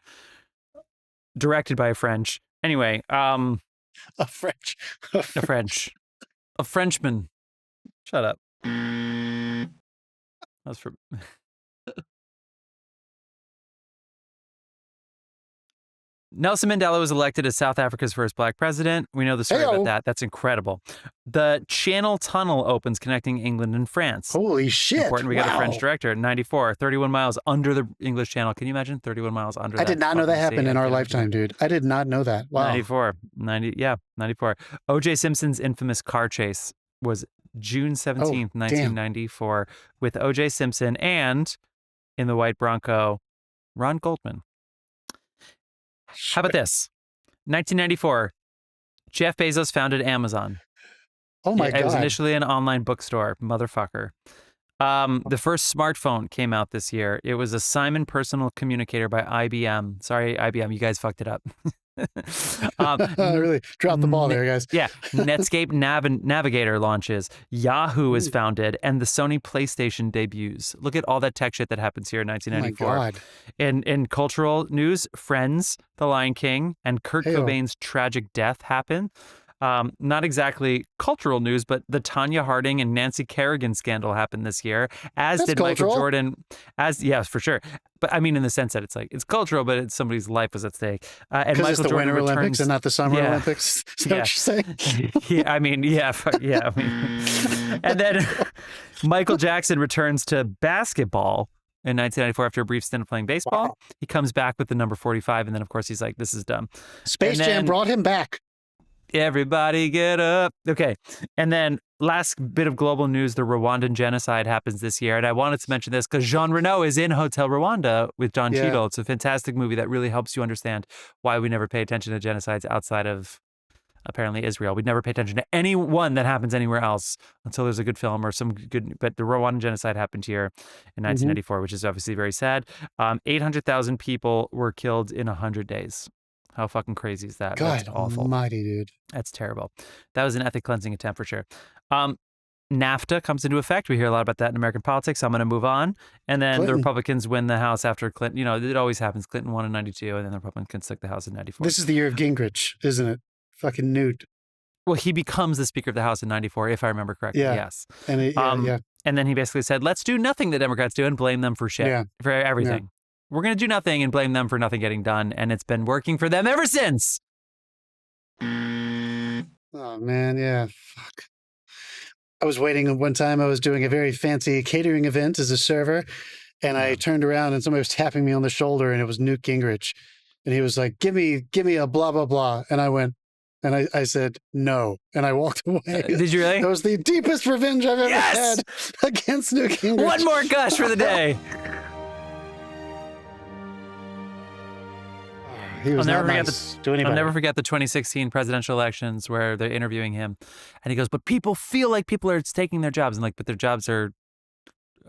directed by a French. Anyway, a Frenchman. Shut up. That was for. Nelson Mandela was elected as South Africa's first black president. We know the story about that. That's incredible. The Channel Tunnel opens connecting England and France. Holy shit. Important. We got a French director. 94, 31 miles under the English Channel. Can you imagine 31 miles under that? I did not know that happened in our lifetime, dude. I did not know that. Wow. 94. 94. O.J. Simpson's infamous car chase was June 17th, 1994, with O.J. Simpson and, in the white Bronco, Ron Goldman. How about this? 1994, Jeff Bezos founded Amazon. Oh my God. It was initially an online bookstore, motherfucker. The first smartphone came out this year. It was a Simon Personal Communicator by IBM. Sorry, IBM, you guys fucked it up. Really dropped the ball there, guys. Yeah. Netscape Navigator launches. Yahoo is founded, and the Sony PlayStation debuts. Look at all that tech shit that happens here in 1994. Oh my God. In cultural news, Friends, The Lion King, and Kurt Cobain's tragic death happen. Not exactly cultural news, but the Tanya Harding and Nancy Kerrigan scandal happened this year, as did cultural. Michael Jordan. Yes, for sure. But I mean, in the sense that it's cultural, but somebody's life was at stake. And Michael it's the Jordan Winter Olympics and not the Summer Olympics. Is that what you're saying? And then Michael Jackson returns to basketball in 1994 after a brief stint of playing baseball. Wow. He comes back with the number 45, and then of course he's like, "This is dumb." Space Jam brought him back. Everybody get up. Okay. And then last bit of global news, the Rwandan genocide happens this year. And I wanted to mention this because Jean Reno is in Hotel Rwanda with Don Cheadle. It's a fantastic movie that really helps you understand why we never pay attention to genocides outside of apparently Israel. We'd never pay attention to any one that happens anywhere else until there's a good film or some good, but the Rwandan genocide happened here in 1994, which is obviously very sad. 800,000 people were killed in 100 days. How fucking crazy is that? God That's awful. Almighty, dude. That's terrible. That was an ethnic cleansing attempt for sure. NAFTA comes into effect. We hear a lot about that in American politics. So I'm going to move on. And then the Republicans win the House after Clinton. You know, it always happens. Clinton won in 92, and then the Republicans took the House in 94. This is the year of Gingrich, isn't it? Fucking Newt. Well, he becomes the Speaker of the House in 94, if I remember correctly. Yeah. Yes. And And then he basically said, let's do nothing the Democrats do and blame them for shit, for everything. Yeah. We're going to do nothing and blame them for nothing getting done. And it's been working for them ever since. Oh, man. Yeah. Fuck. I was waiting one time. I was doing a very fancy catering event as a server. And I turned around and somebody was tapping me on the shoulder, and it was Newt Gingrich. And he was like, give me a blah, blah, blah. And I went, and I said, no. And I walked away. Did you really? That was the deepest revenge I've ever had against Newt Gingrich. One more gush for the day. He was not nice to anybody. I'll never forget the 2016 presidential elections where they're interviewing him. And he goes, but people feel like people are taking their jobs. And like, but their jobs are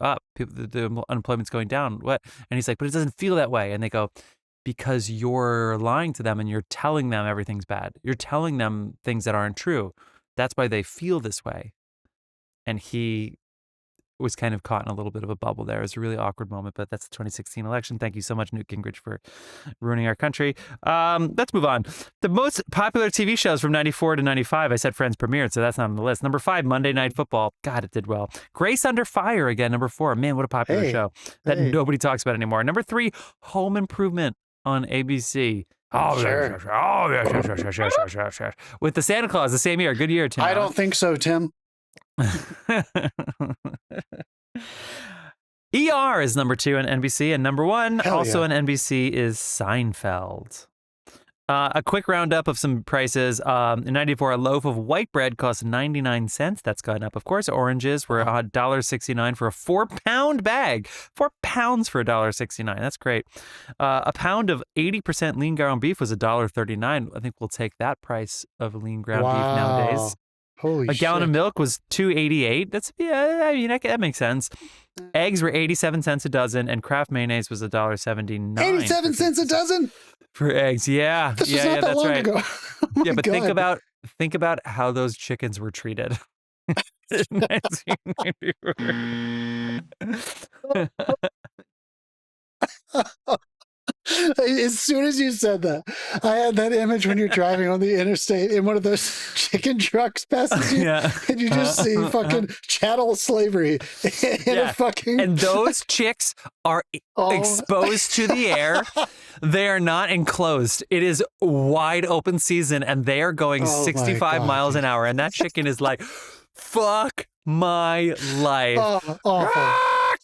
up. The unemployment's going down. What? And he's like, but it doesn't feel that way. And they go, because you're lying to them and you're telling them everything's bad. You're telling them things that aren't true. That's why they feel this way. And he was kind of caught in a little bit of a bubble there. It was a really awkward moment, but that's the 2016 election. Thank you so much, Newt Gingrich, for ruining our country. Let's move on. The most popular TV shows from 94 to 95. I said Friends premiered, so that's not on the list. Number 5, Monday Night Football. God, it did well. Grace Under Fire again, number 4. Man, what a popular show that nobody talks about anymore. Number 3, Home Improvement on ABC. Oh, sure. Yes. With the Santa Claus the same year. Good year, Tim. I don't think so, Tim. ER is number 2 on NBC, and number 1 also on NBC is Seinfeld. A quick roundup of some prices. In 94, a loaf of white bread cost 99 cents. That's gone up, of course. Oranges were $1.69 for a 4-pound bag. 4 pounds for $1.69. That's great. A pound of 80% lean ground beef was $1.39. I think we'll take that price of lean ground beef nowadays. Holy shit. A gallon of milk was $2.88. That's, I mean, that makes sense. Eggs were 87 cents a dozen, and Kraft mayonnaise was $1.79. 87 cents a dozen? For eggs, yeah. This was not that that's long right. ago. Oh yeah, but God. think about how those chickens were treated. In 1994. As soon as you said that, I had that image when you're driving on the interstate in one of those chicken trucks passes you, and you just see fucking chattel slavery in a fucking... And those chicks are exposed to the air. They are not enclosed. It is wide open season, and they are going 65 miles an hour, and that chicken is like, fuck my life. Awful.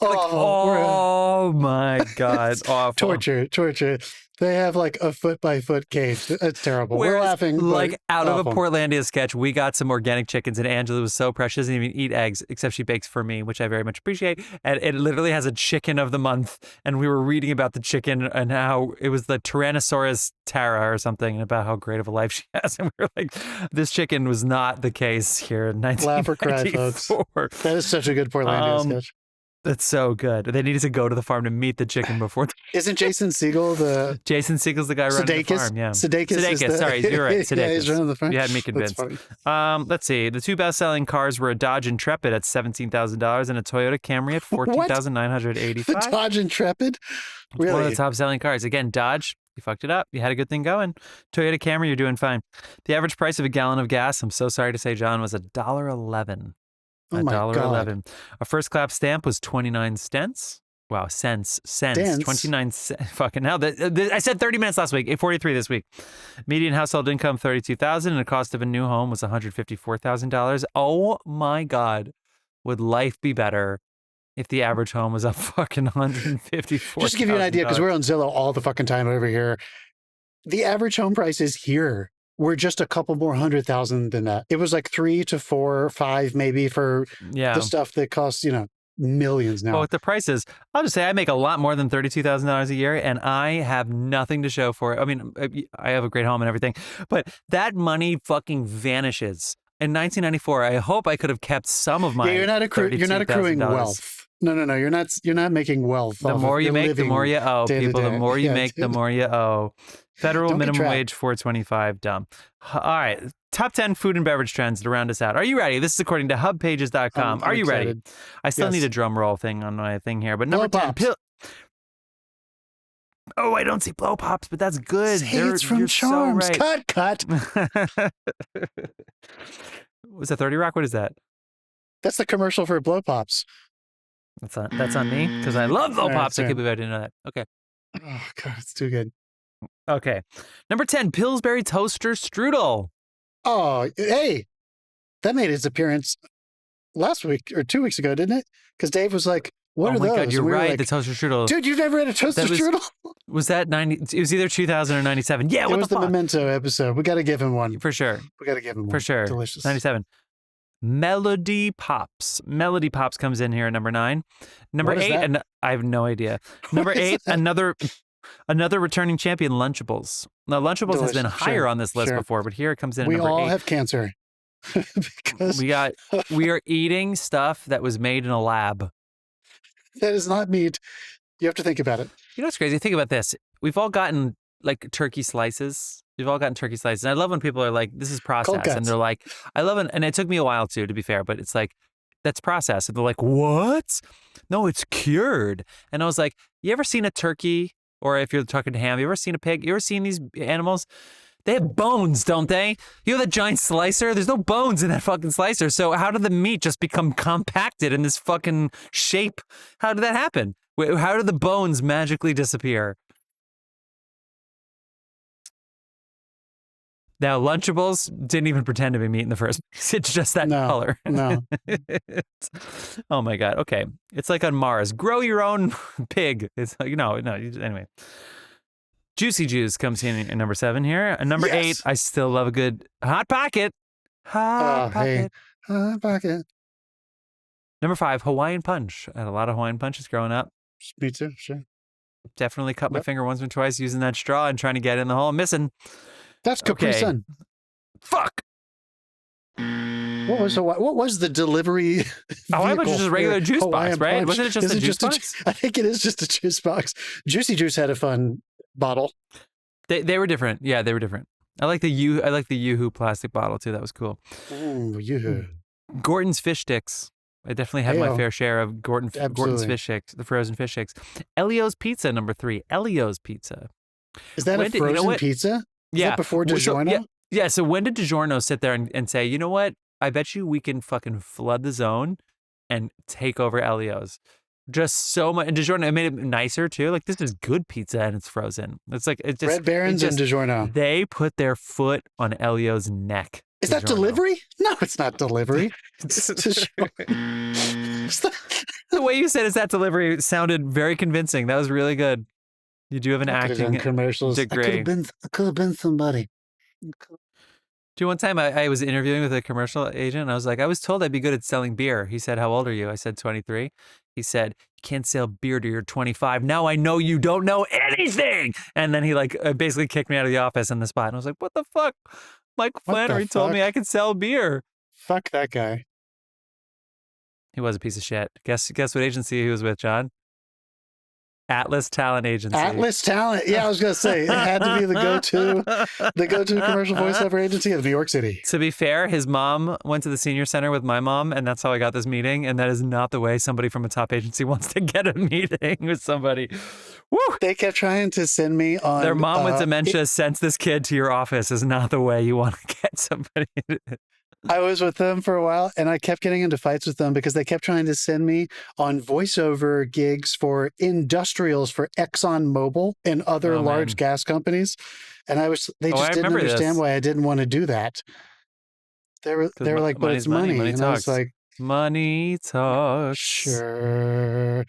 Oh my God. Awful. Torture. They have like a foot-by-foot cage. It's terrible. We're laughing. Like out of a Portlandia sketch, we got some organic chickens, and Angela was so precious. She doesn't even eat eggs, except she bakes for me, which I very much appreciate. And it literally has a chicken of the month. And we were reading about the chicken and how it was the Tyrannosaurus Tara or something, and about how great of a life she has. And we were like, this chicken was not the case here in 1994. Laugh or cry, folks. That is such a good Portlandia sketch. That's so good. They needed to go to the farm to meet the chicken before. Isn't Jason Segel the... Jason Segel's the guy running the farm, yeah. Sudeikis. Sorry, you're right. Sudeikis. Yeah, he's running the farm. You had me convinced. Let's see. The 2 best-selling cars were a Dodge Intrepid at $17,000 and a Toyota Camry at $14,985. The Dodge Intrepid? Really? One of the top-selling cars. Again, Dodge, you fucked it up. You had a good thing going. Toyota Camry, you're doing fine. The average price of a gallon of gas, I'm so sorry to say, John, was $1.11. $1.11. A first class stamp was 29 cents. Wow, cents. 29 cents. Fucking hell. I said 30 minutes last week, 43 this week. Median household income, $32,000, and the cost of a new home was $154,000. Oh my God. Would life be better if the average home was up fucking $154,000? Just to give you an idea, because we're on Zillow all the fucking time over here. The average home prices here were just a couple more 100,000 than that. It was like 3 to 4 or 5 maybe for the stuff that costs, millions now. Well, with the prices, I'll just say I make a lot more than $32,000 a year, and I have nothing to show for it. I mean, I have a great home and everything, but that money fucking vanishes. In 1994, I hope I could have kept some of my you're not accruing wealth. No. You're not making wealth. The more you make, the more you owe. People, the more you make, the more you owe. Federal minimum wage $4.25. Dumb. All right. Top 10 food and beverage trends to round us out. Are you ready? This is according to hubpages.com. Are you ready? I still need a drum roll thing on my thing here, but number 10. Oh, I don't see blow pops, but that's good. It's from Charms. So right. Cut. Was that 30 Rock? What is that? That's the commercial for blow pops. That's on me because I love blow pops. I can't believe I didn't know that. Okay. Oh God, it's too good. Okay. Number 10, Pillsbury Toaster Strudel. Oh, hey, that made its appearance last week or 2 weeks ago, didn't it? Because Dave was like, "What are those?" God, you're right. The toaster strudel. Dude, you've never had a toaster strudel? Was that 90? It was either 2000 or 97. Yeah, it was the Memento episode. We got to give him one. For sure. We got to give him one. For sure. Delicious. 97. Melody Pops. Melody Pops comes in here at number 9. Number 8, and I have no idea. Number 8, another returning champion, Lunchables. Now, Lunchables has been higher on this list before, but here it comes in at number 8. We all have cancer. Because we are eating stuff that was made in a lab. That is not meat. You have to think about it. You know what's crazy? Think about this. We've all gotten like turkey slices. We've all gotten turkey slices. And I love when people are like, this is processed. And they're like, I love it. And it took me a while too, to be fair, but it's like, that's processed. And they're like, what? No, it's cured. And I was like, you ever seen a turkey? Or if you're talking to ham, you ever seen a pig? You ever seen these animals? They have bones, don't they? You know that giant slicer? There's no bones in that fucking slicer. So how did the meat just become compacted in this fucking shape? How did that happen? How did the bones magically disappear? Now, Lunchables didn't even pretend to be meat in the first place. It's just that color. No. Oh my God. Okay. It's like on Mars. Grow your own pig. It's like, no. Anyway. Juicy Juice comes in at number 7 here. And number 8, I still love a good Hot Pocket. Hot Pocket. Hey. Hot Pocket. Number 5, Hawaiian Punch. I had a lot of Hawaiian Punches growing up. Me too, sure. Definitely cut my finger once or twice using that straw and trying to get in the hole. I'm missing. That's Capri Sun. Fuck. What was the delivery? Hawaiian Punch is just a regular juice box, right? Wasn't it just a juice box? I think it is just a juice box. Juicy Juice had a fun bottle. They were different. Yeah, they were different. I like the Yoo-hoo plastic bottle too. That was cool. Ooh, Yoo-hoo. Gordon's fish sticks. I definitely had my fair share of Gordon's fish sticks, the frozen fish sticks. Elio's Pizza, number 3. Elio's Pizza. Is that a frozen pizza? Is that before DiGiorno? Yeah. So when did DiGiorno sit there and say, you know what? I bet you we can fucking flood the zone and take over Elio's. Just so much. And DiGiorno, it made it nicer too. Like, this is good pizza and it's frozen. It's like, it just. Red Barons and DiGiorno. They put their foot on Elio's neck. Is that delivery? No, it's not delivery. The way you said it's that delivery sounded very convincing. That was really good. You do have an acting commercials degree. I could have been somebody. One time I was interviewing with a commercial agent and I was like, I was told I'd be good at selling beer. He said, how old are you? I said, 23. He said, you can't sell beer till you're 25. Now I know you don't know anything. And then he basically kicked me out of the office on the spot. And I was like, what the fuck? Mike Flannery told me I could sell beer. Fuck that guy. He was a piece of shit. Guess what agency he was with, John? Atlas Talent Agency. Atlas Talent. Yeah, I was going to say, it had to be the go-to commercial voiceover agency of New York City. To be fair, his mom went to the senior center with my mom, and that's how I got this meeting. And that is not the way somebody from a top agency wants to get a meeting with somebody. Woo! They kept trying to send me on... Their mom with dementia sends this kid to your office is not the way you want to get somebody. I was with them for a while and I kept getting into fights with them because they kept trying to send me on voiceover gigs for industrials for ExxonMobil and other large gas companies. And they just didn't understand why I didn't want to do that. They were like, but it's money. And I was like, money talks. Sure.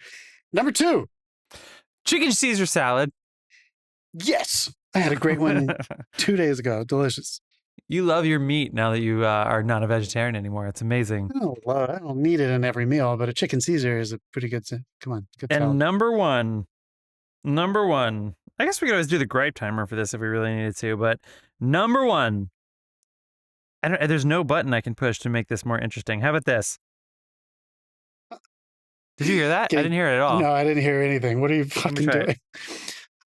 Number 2. Chicken Caesar salad. Yes. I had a great one 2 days ago. Delicious. You love your meat now that you are not a vegetarian anymore. It's amazing. I don't need it in every meal, but a chicken Caesar is a pretty good. Come on, good. And salad. Number one. I guess we could always do the gripe timer for this if we really needed to. But number 1. There's no button I can push to make this more interesting. How about this? Did you hear that? I didn't hear it at all. No, I didn't hear anything. What are you fucking doing?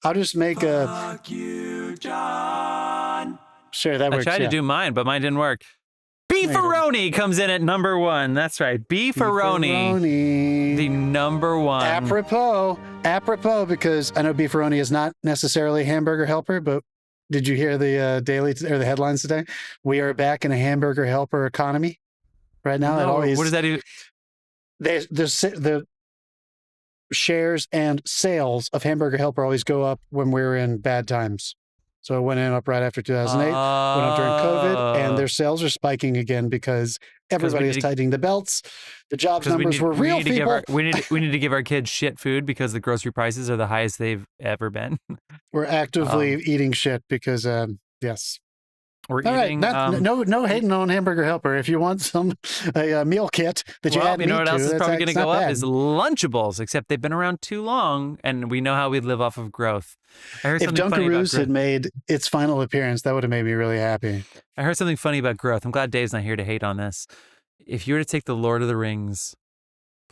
I'll just make Fuck you, John. Sure, that works. I tried to do mine, but mine didn't work. Beefaroni comes in at number 1. That's right. Beefaroni. The number 1. Apropos, because I know beefaroni is not necessarily hamburger helper, but did you hear the the headlines today? We are back in a hamburger helper economy right now. No, what does that do? The shares and sales of hamburger helper always go up when we're in bad times. So it went up right after 2008, went up during COVID, and their sales are spiking again because everybody is tightening the belts. The jobs numbers were real, people. We need to give our kids shit food because the grocery prices are the highest they've ever been. We're actively eating shit because, yes. We're eating. No hating on hamburger helper. If you want a meal kit that you add meat to, what else is probably going to go bad. up is Lunchables, except they've been around too long, and we know how we live off of growth. If Dunkaroos had made its final appearance, that would have made me really happy. I heard something funny about growth. I'm glad Dave's not here to hate on this. If you were to take the Lord of the Rings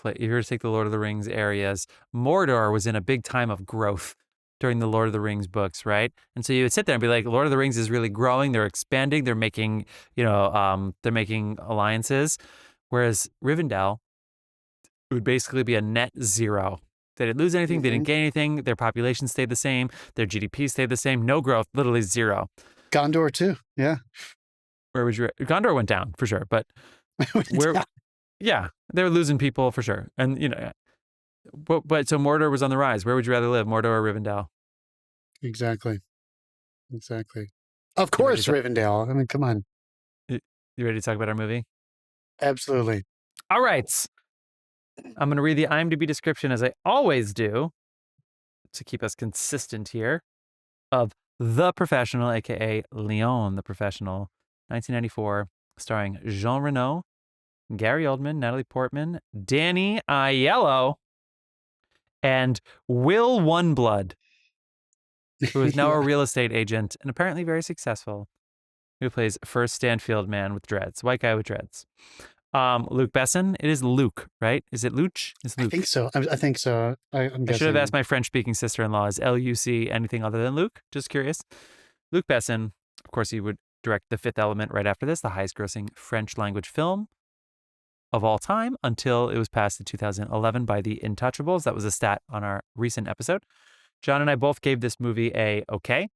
areas, Mordor was in a big time of growth during the Lord of the Rings books, right? And so you would sit there and be like, Lord of the Rings is really growing. They're expanding. They're making, they're making alliances. Whereas Rivendell would basically be a net zero. They didn't lose anything. They didn't gain anything. Their population stayed the same. Their GDP stayed the same. No growth, literally zero. Gondor too, yeah. Where would you? Gondor went down for sure, but yeah, they were losing people for sure. And but so Mordor was on the rise. Where would you rather live, Mordor or Rivendell? Exactly. Of course, Rivendell. I mean, come on. You ready to talk about our movie? Absolutely. All right. I'm going to read the IMDb description as I always do to keep us consistent here of The Professional, aka Léon the Professional, 1994, starring Jean Reno, Gary Oldman, Natalie Portman, Danny Aiello, and Will Oneblood, who is now a real estate agent and apparently very successful, who plays First Stanfield man with dreads, white guy with dreads. Luke Besson. It is Luke, right? Is it Luch? It's Luke. I think so. I think so. I should have asked my French-speaking sister-in-law, is L-U-C anything other than Luke? Just curious. Luke Besson, of course, he would direct The Fifth Element right after this, the highest-grossing French-language film of all time, until it was passed in 2011 by The Intouchables. That was a stat on our recent episode. John and I both gave this movie a okay,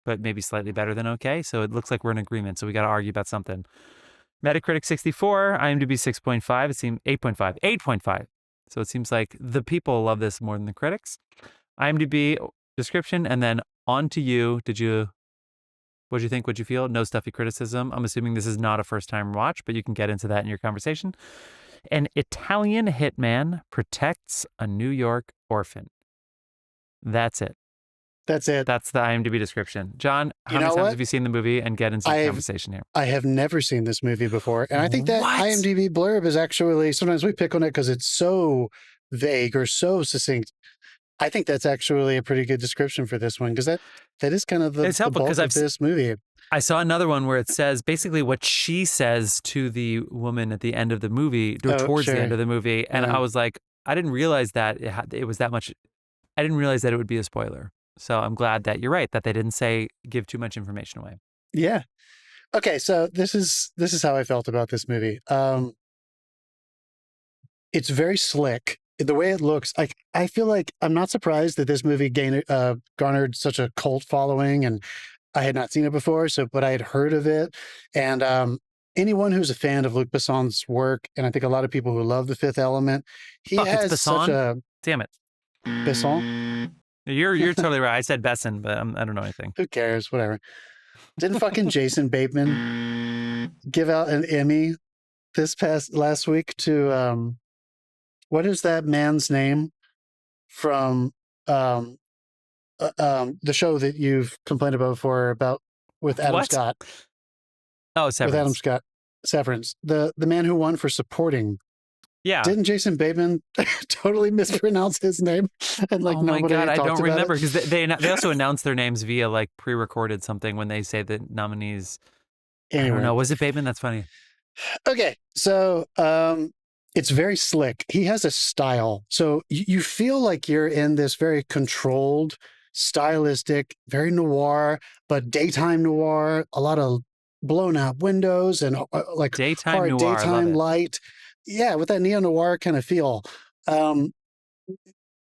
but maybe slightly better than okay. So it looks like we're in agreement. So we got to argue about something. Metacritic 64, IMDb 6.5. It seemed 8.5. So it seems like the people love this more than the critics. IMDb description, and then on to you. What'd you think? What'd you feel? No stuffy criticism. I'm assuming this is not a first-time watch, but you can get into that in your conversation. An Italian hitman protects a New York orphan. That's it. That's the IMDb description. John, how many times have you seen the movie, and get into the conversation here? I have never seen this movie before. And I think that IMDb blurb is actually, sometimes we pick on it because it's so vague or so succinct. I think that's actually a pretty good description for this one, because that is kind of the bulk of this movie. I saw another one where it says basically what she says to the woman at the end of the movie, towards the end of the movie. And I was like, I didn't realize that it was that much. I didn't realize that it would be a spoiler. So I'm glad that you're right, that they didn't give too much information away. Yeah. Okay, so this is how I felt about this movie. It's very slick. The way it looks, I feel like I'm not surprised that this movie garnered such a cult following, and I had not seen it before, but I had heard of it. And anyone who's a fan of Luc Besson's work, and I think a lot of people who love The Fifth Element, has such a... Damn it. Besson? You're totally right. I said Besson, but I don't know anything. Who cares? Whatever. Didn't fucking Jason Bateman give out an Emmy last week to what is that man's name from the show that you've complained about before with Adam Scott? Oh, Severance. With Adam Scott, Severance. The man who won for supporting. Yeah. Didn't Jason Bateman totally mispronounce his name? And oh my God, I don't remember, because they also announce their names via pre-recorded something when they say the nominees. Anyway. I don't know. Was it Bateman? That's funny. Okay. So it's very slick. He has a style. So you feel like you're in this very controlled, stylistic, very noir, but daytime noir, a lot of blown out windows and like Daytime hard noir, I love daytime it. light. Yeah, with that neo-noir kind of feel. Um,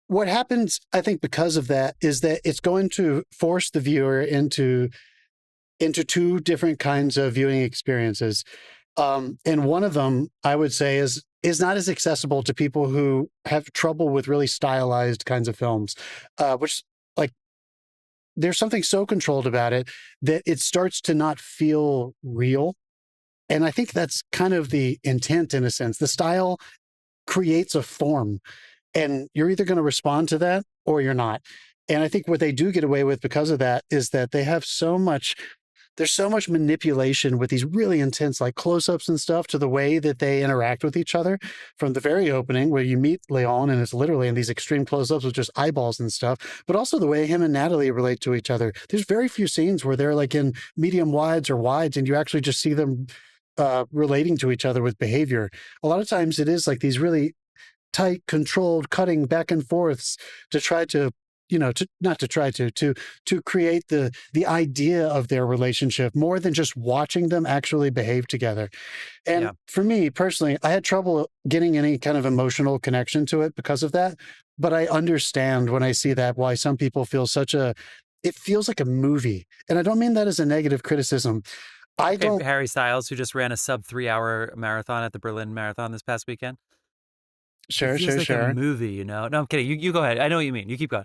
what happens, I think, because of that is that it's going to force the viewer into two different kinds of viewing experiences. And one of them, I would say, is not as accessible to people who have trouble with really stylized kinds of films, which like there's something so controlled about it that it starts to not feel real. And I think that's kind of the intent in a sense. The style creates a form, and you're either going to respond to that or you're not. And I think what they do get away with because of that is that they have there's so much manipulation with these really intense like close-ups and stuff to the way that they interact with each other from the very opening where you meet Léon and it's literally in these extreme close-ups with just eyeballs and stuff, but also the way him and Natalie relate to each other. There's very few scenes where they're like in medium wides or wides and you actually just see them relating to each other with behavior. A lot of times it is like these really tight, controlled, cutting back and forths to try to, to create the idea of their relationship more than just watching them actually behave together. And for me personally, I had trouble getting any kind of emotional connection to it because of that. But I understand when I see that why some people feel it feels like a movie. And I don't mean that as a negative criticism. I don't. Harry Styles, who just ran a sub 3-hour marathon at the Berlin Marathon this past weekend. Sure. It feels like a movie, No, I'm kidding. You go ahead. I know what you mean. You keep going.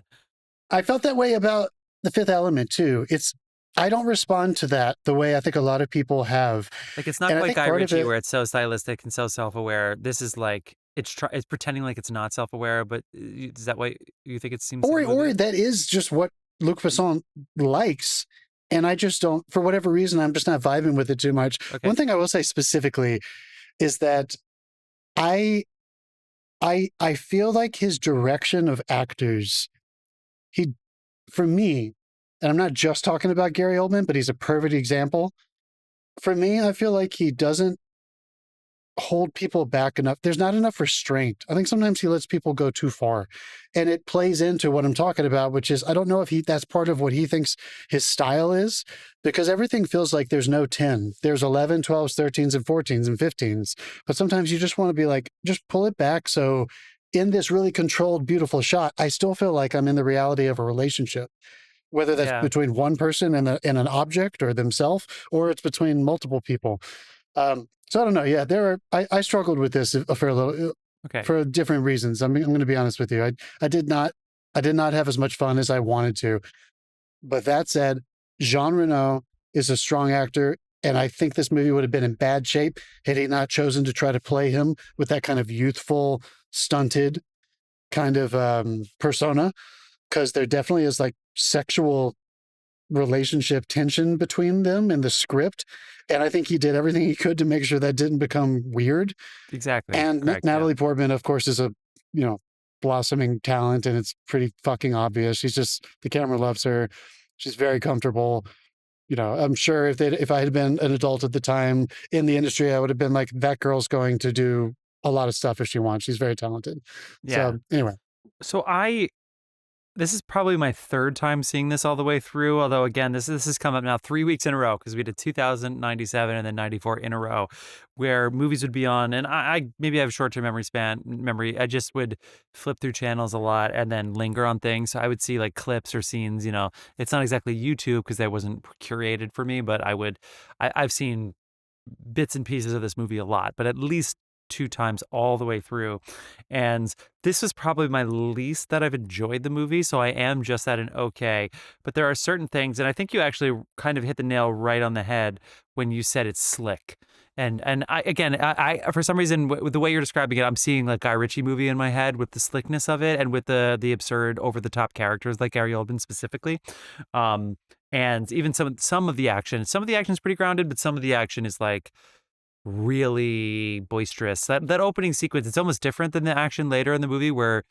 I felt that way about The Fifth Element too. I don't respond to that the way I think a lot of people have. Like it's not quite Guy Ritchie where it's so stylistic and so self-aware. This is like it's pretending like it's not self-aware, but is that why you think it seems? Or that is just what Luc Besson likes, and I just don't. For whatever reason, I'm just not vibing with it too much. Okay. One thing I will say specifically is that I feel like his direction of actors, for me, and I'm not just talking about Gary Oldman, but he's a perfect example. For me, I feel like he doesn't hold people back enough. There's not enough restraint. I think sometimes he lets people go too far. And it plays into what I'm talking about, which is, I don't know if that's part of what he thinks his style is, because everything feels like there's no 10. There's 11, 12s, 13s, and 14s, and 15s. But sometimes you just want to be like, just pull it back. So in this really controlled, beautiful shot, I still feel like I'm in the reality of a relationship. Whether that's between one person and an object or themselves, or it's between multiple people. So I don't know. Yeah, I struggled with this for a little, for different reasons. I'm going to be honest with you. I did not have as much fun as I wanted to. But that said, Jean Reno is a strong actor, and I think this movie would have been in bad shape had he not chosen to try to play him with that kind of youthful, stunted kind of persona, because there definitely is like sexual relationship tension between them in the script. And I think he did everything he could to make sure that didn't become weird. Exactly. And Natalie Portman, of course, is a, blossoming talent, and it's pretty fucking obvious. The camera loves her. She's very comfortable. I'm sure if I had been an adult at the time in the industry, I would have been like, that girl's going to do a lot of stuff if she wants. She's very talented. Yeah. So anyway. So this is probably my third time seeing this all the way through. Although again, this has come up now 3 weeks in a row, because we did 2000, 97, and then 94 in a row, where movies would be on. And I maybe I have a short-term memory. I just would flip through channels a lot and then linger on things. So I would see like clips or scenes. It's not exactly YouTube because that wasn't curated for me, but I've seen bits and pieces of this movie a lot, but at least 2 times all the way through. And this is probably my least that I've enjoyed the movie, so I am just at an okay. But there are certain things, and I think you actually kind of hit the nail right on the head when you said it's slick. And I for some reason, with the way you're describing it, I'm seeing like Guy Ritchie movie in my head with the slickness of it and with the absurd, over-the-top characters like Gary Oldman specifically. And even some of the action is pretty grounded, but some of the action is like really boisterous. That opening sequence, it's almost different than the action later in the movie, where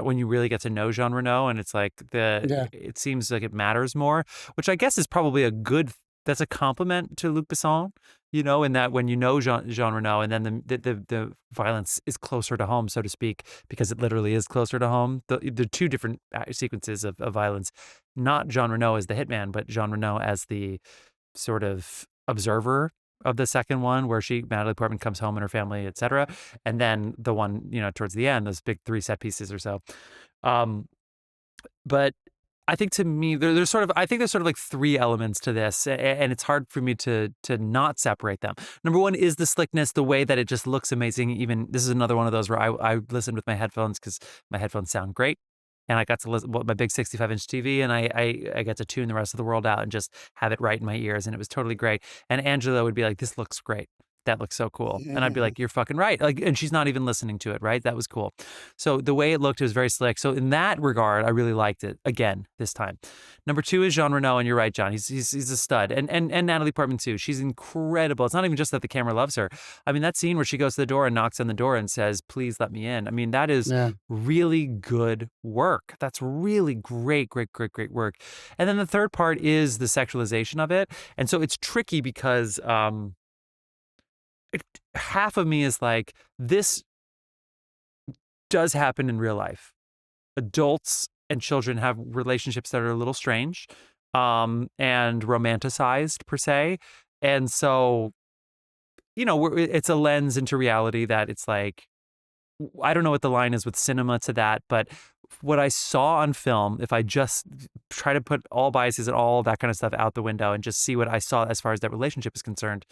when you really get to know Jean Reno, and it's like it seems like it matters more, which I guess is probably a good that's a compliment to Luc Besson, you know, in that when you know Jean Reno, and then the violence is closer to home, so to speak, because it literally is closer to home. The two different sequences of violence, not Jean Reno as the hitman, but Jean Reno as the sort of observer of the second one, where Natalie Portman comes home and her family, etc. And then the one, you know, towards the end, those big 3 set pieces or so. But I think to me, there's sort of like 3 elements to this, and it's hard for me to not separate them. Number one is the slickness, the way that it just looks amazing. Even this is another one of those where I listened with my headphones because my headphones sound great. And I got to listen with my big 65-inch TV, and I got to tune the rest of the world out and just have it right in my ears, and it was totally great. And Angela would be like, "This looks great. That looks so cool." And I'd be like, "You're fucking right." Like, and she's not even listening to it, right? That was cool. So the way it looked, it was very slick. So in that regard, I really liked it again this time. Number 2 is Jean Reno, and you're right, John. He's a stud, and Natalie Portman too. She's incredible. It's not even just that the camera loves her. I mean, that scene where she goes to the door and knocks on the door and says, "Please let me in." I mean, that is really good work. That's really great work. And then the third part is the sexualization of it, and so it's tricky because half of me is like, this does happen in real life. Adults and children have relationships that are a little strange, and romanticized per se. And so, you know, it's a lens into reality that it's like, I don't know what the line is with cinema to that, but what I saw on film, if I just try to put all biases and all that kind of stuff out the window and just see what I saw as far as that relationship is concerned,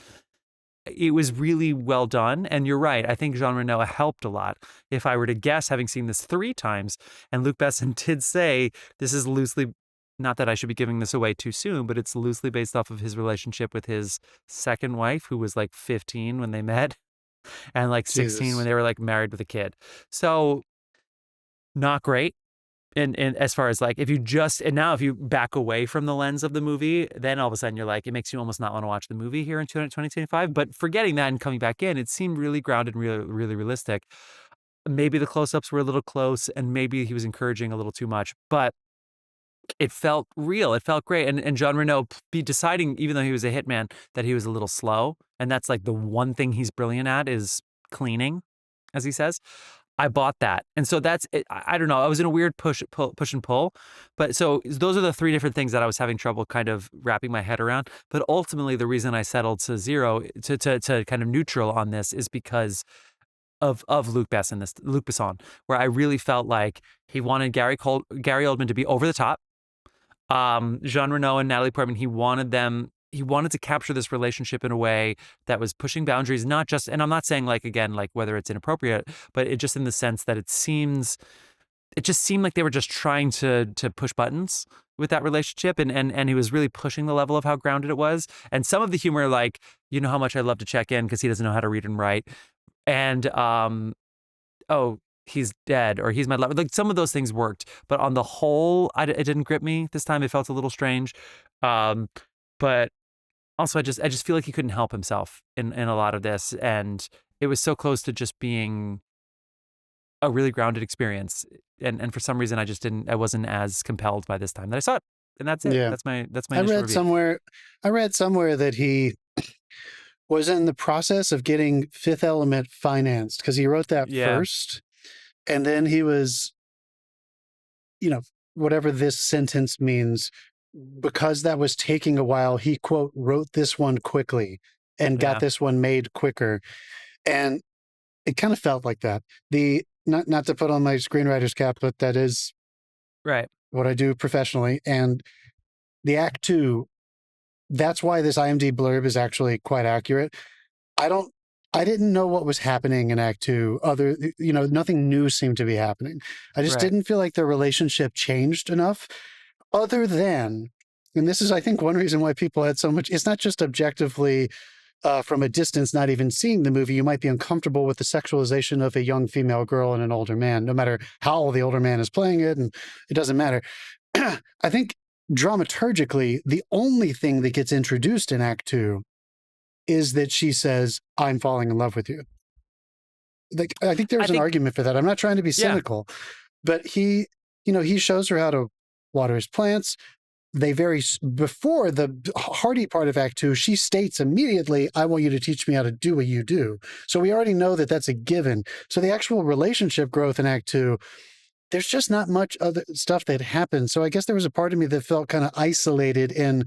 it was really well done. And you're right. I think Jean Reno helped a lot. If I were to guess, having seen this 3 times, and Luc Besson did say this is loosely, not that I should be giving this away too soon, but it's loosely based off of his relationship with his second wife, who was like 15 when they met and like 16 when they were like married with a kid. So not great. And as far as like, if you back away from the lens of the movie, then all of a sudden you're like, it makes you almost not want to watch the movie here in 2025. But forgetting that and coming back in, it seemed really grounded and really, really realistic. Maybe the close-ups were a little close, and maybe he was encouraging a little too much, but it felt real. It felt great. And Jean Reno be deciding, even though he was a hitman, that he was a little slow. And that's like the one thing he's brilliant at, is cleaning, as he says. I bought that. And so that's it. I don't know. I was in a weird push and pull. But so those are the 3 different things that I was having trouble kind of wrapping my head around. But ultimately, the reason I settled to 0, to kind of neutral on this, is because of Luc Besson, where I really felt like he wanted Gary Oldman to be over the top. Jean Reno and Natalie Portman, he wanted to capture this relationship in a way that was pushing boundaries, not just, and I'm not saying like, again, like whether it's inappropriate, but it just in the sense that it just seemed like they were just trying to push buttons with that relationship. And he was really pushing the level of how grounded it was. And some of the humor, like, you know how much I love to check in because he doesn't know how to read and write. And, oh, he's dead, or he's my lover. Like, some of those things worked, but on the whole, it didn't grip me this time. It felt a little strange. But also, I just feel like he couldn't help himself in a lot of this, and it was so close to just being a really grounded experience. And for some reason, I wasn't as compelled by this time that I saw it. And that's it. Yeah. That's my initial review. I read somewhere that he was in the process of getting Fifth Element financed, because he wrote that first. And then he was, you know, whatever this sentence means, because that was taking a while, he, quote, wrote this one quickly and got this one made quicker. And it kind of felt like that. Not to put on my screenwriter's cap, but that is right what I do professionally. And the Act 2, that's why this IMDb blurb is actually quite accurate. I didn't know what was happening in Act 2. Nothing new seemed to be happening. I just didn't feel like their relationship changed enough, other than, and this is, I think, one reason why people had so much, it's not just objectively from a distance, not even seeing the movie, you might be uncomfortable with the sexualization of a young female girl and an older man, no matter how the older man is playing it, and it doesn't matter. I think dramaturgically, the only thing that gets introduced in Act 2 is that she says, "I'm falling in love with you." Like, I think there's an argument for that. I'm not trying to be cynical, but he shows her how to water his plants. before the hearty part of Act 2, she states immediately, I want you to teach me how to do what you do. So we already know that that's a given. So the actual relationship growth in Act 2, there's just not much other stuff that happens. So I guess there was a part of me that felt kind of isolated in,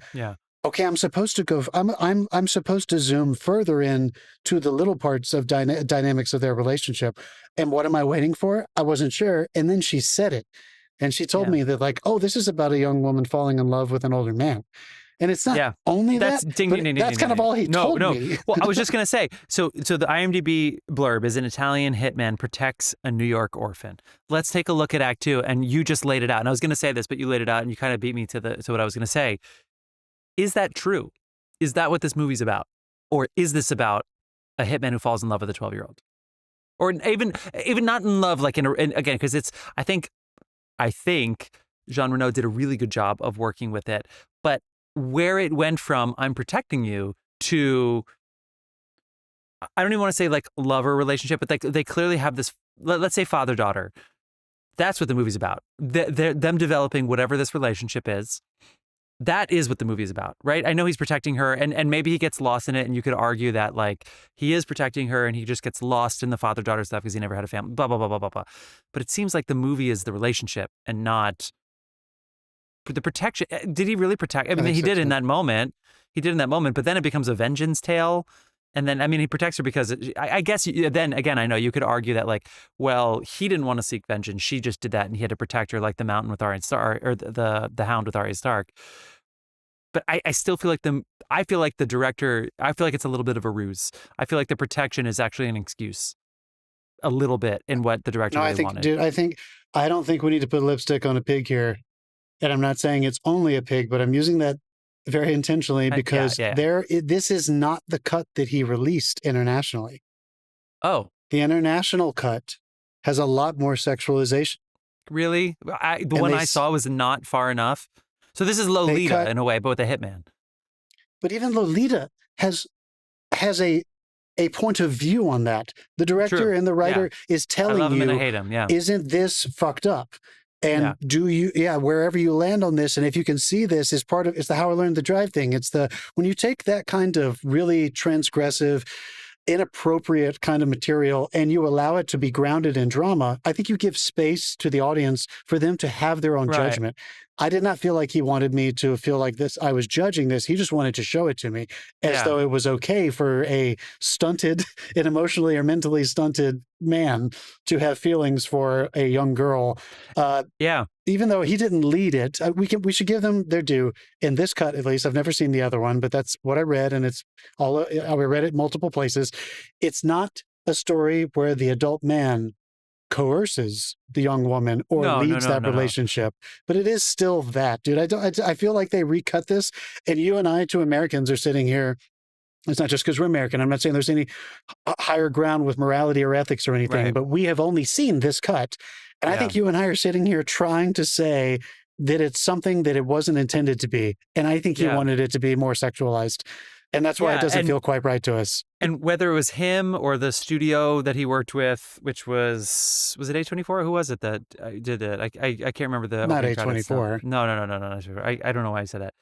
okay, I'm supposed to go, I'm supposed to zoom further in to the little parts of dynamics of their relationship. And what am I waiting for? I wasn't sure. And then she said it. And she told me that, like, oh, this is about a young woman falling in love with an older man. And it's not only that's kind of all he told me. Well, I was just going to say, so the IMDb blurb is an Italian hitman protects a New York orphan. Let's take a look at Act 2. And you just laid it out. And I was going to say this, but you laid it out and you kind of beat me to what I was going to say. Is that true? Is that what this movie's about? Or is this about a hitman who falls in love with a 12-year-old? Or even not in love, like, again, because it's, I think Jean Reno did a really good job of working with it. But where it went from I'm protecting you to, I don't even want to say like lover relationship, but like they clearly have this, let's say father-daughter. That's what the movie's about. Them developing whatever this relationship is. That is what the movie is about, right? I know he's protecting her and maybe he gets lost in it and you could argue that like he is protecting her and he just gets lost in the father-daughter stuff because he never had a family, blah, blah, blah, blah, blah, blah. But it seems like the movie is the relationship and not the protection. Did he really protect? I mean, he did in that moment. He did in that moment, but then it becomes a vengeance tale. And then, I mean, he protects her because I guess then again, I know you could argue that like, well, he didn't want to seek vengeance. She just did that and he had to protect her like the mountain with Arya Stark or the hound with Arya Stark. But I still feel like I feel like the director, I feel like it's a little bit of a ruse. I feel like the protection is actually an excuse a little bit in what the director really wanted. Dude, I don't think we need to put lipstick on a pig here. And I'm not saying it's only a pig, but I'm using that very intentionally because this is not the cut that he released internationally. Oh. The international cut has a lot more sexualization. Really? The one I saw was not far enough. So this is Lolita in a way, but with a hitman. But even Lolita has a point of view on that. The director and the writer is telling you, I love him and I hate him. Isn't this fucked up? And do you, wherever you land on this, and if you can see this is it's the How I Learned to Drive thing. It's when you take that kind of really transgressive, inappropriate kind of material and you allow it to be grounded in drama, I think you give space to the audience for them to have their own judgment. I did not feel like he wanted me to feel like this. I was judging this. He just wanted to show it to me as though it was okay for an emotionally or mentally stunted man to have feelings for a young girl. Even though he didn't lead it, we should give them their due in this cut. At least I've never seen the other one, but that's what I read, and I read it multiple places. It's not a story where the adult man coerces the young woman or leads that relationship, but it is still that, dude. I feel like they recut this, and you and I, two Americans, are sitting here. It's not just because we're American. I'm not saying there's any higher ground with morality or ethics or anything, but we have only seen this cut. And I think you and I are sitting here trying to say that it's something that it wasn't intended to be. And I think he wanted it to be more sexualized. And that's why it doesn't feel quite right to us. And whether it was him or the studio that he worked with, which was it A24? Who was it that did it? I can't remember the not A24. No. I don't know why I said that.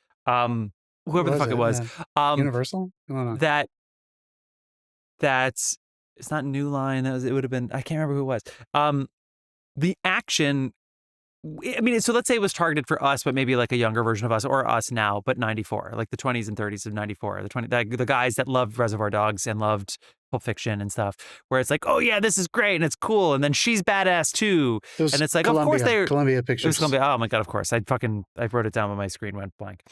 Whoever the fuck it was. Universal? That's it's not New Line. It would have been, I can't remember who it was. The action, I mean, so let's say it was targeted for us, but maybe like a younger version of us, or us now, but 94, like the 20s and 30s of 94, the guys that loved Reservoir Dogs and loved Pulp Fiction and stuff, where it's like, oh yeah, this is great and it's cool, and then she's badass too, and it's like, Columbia, of course they're Columbia Pictures. It was Columbia. Oh my god, of course. I wrote it down when my screen went blank.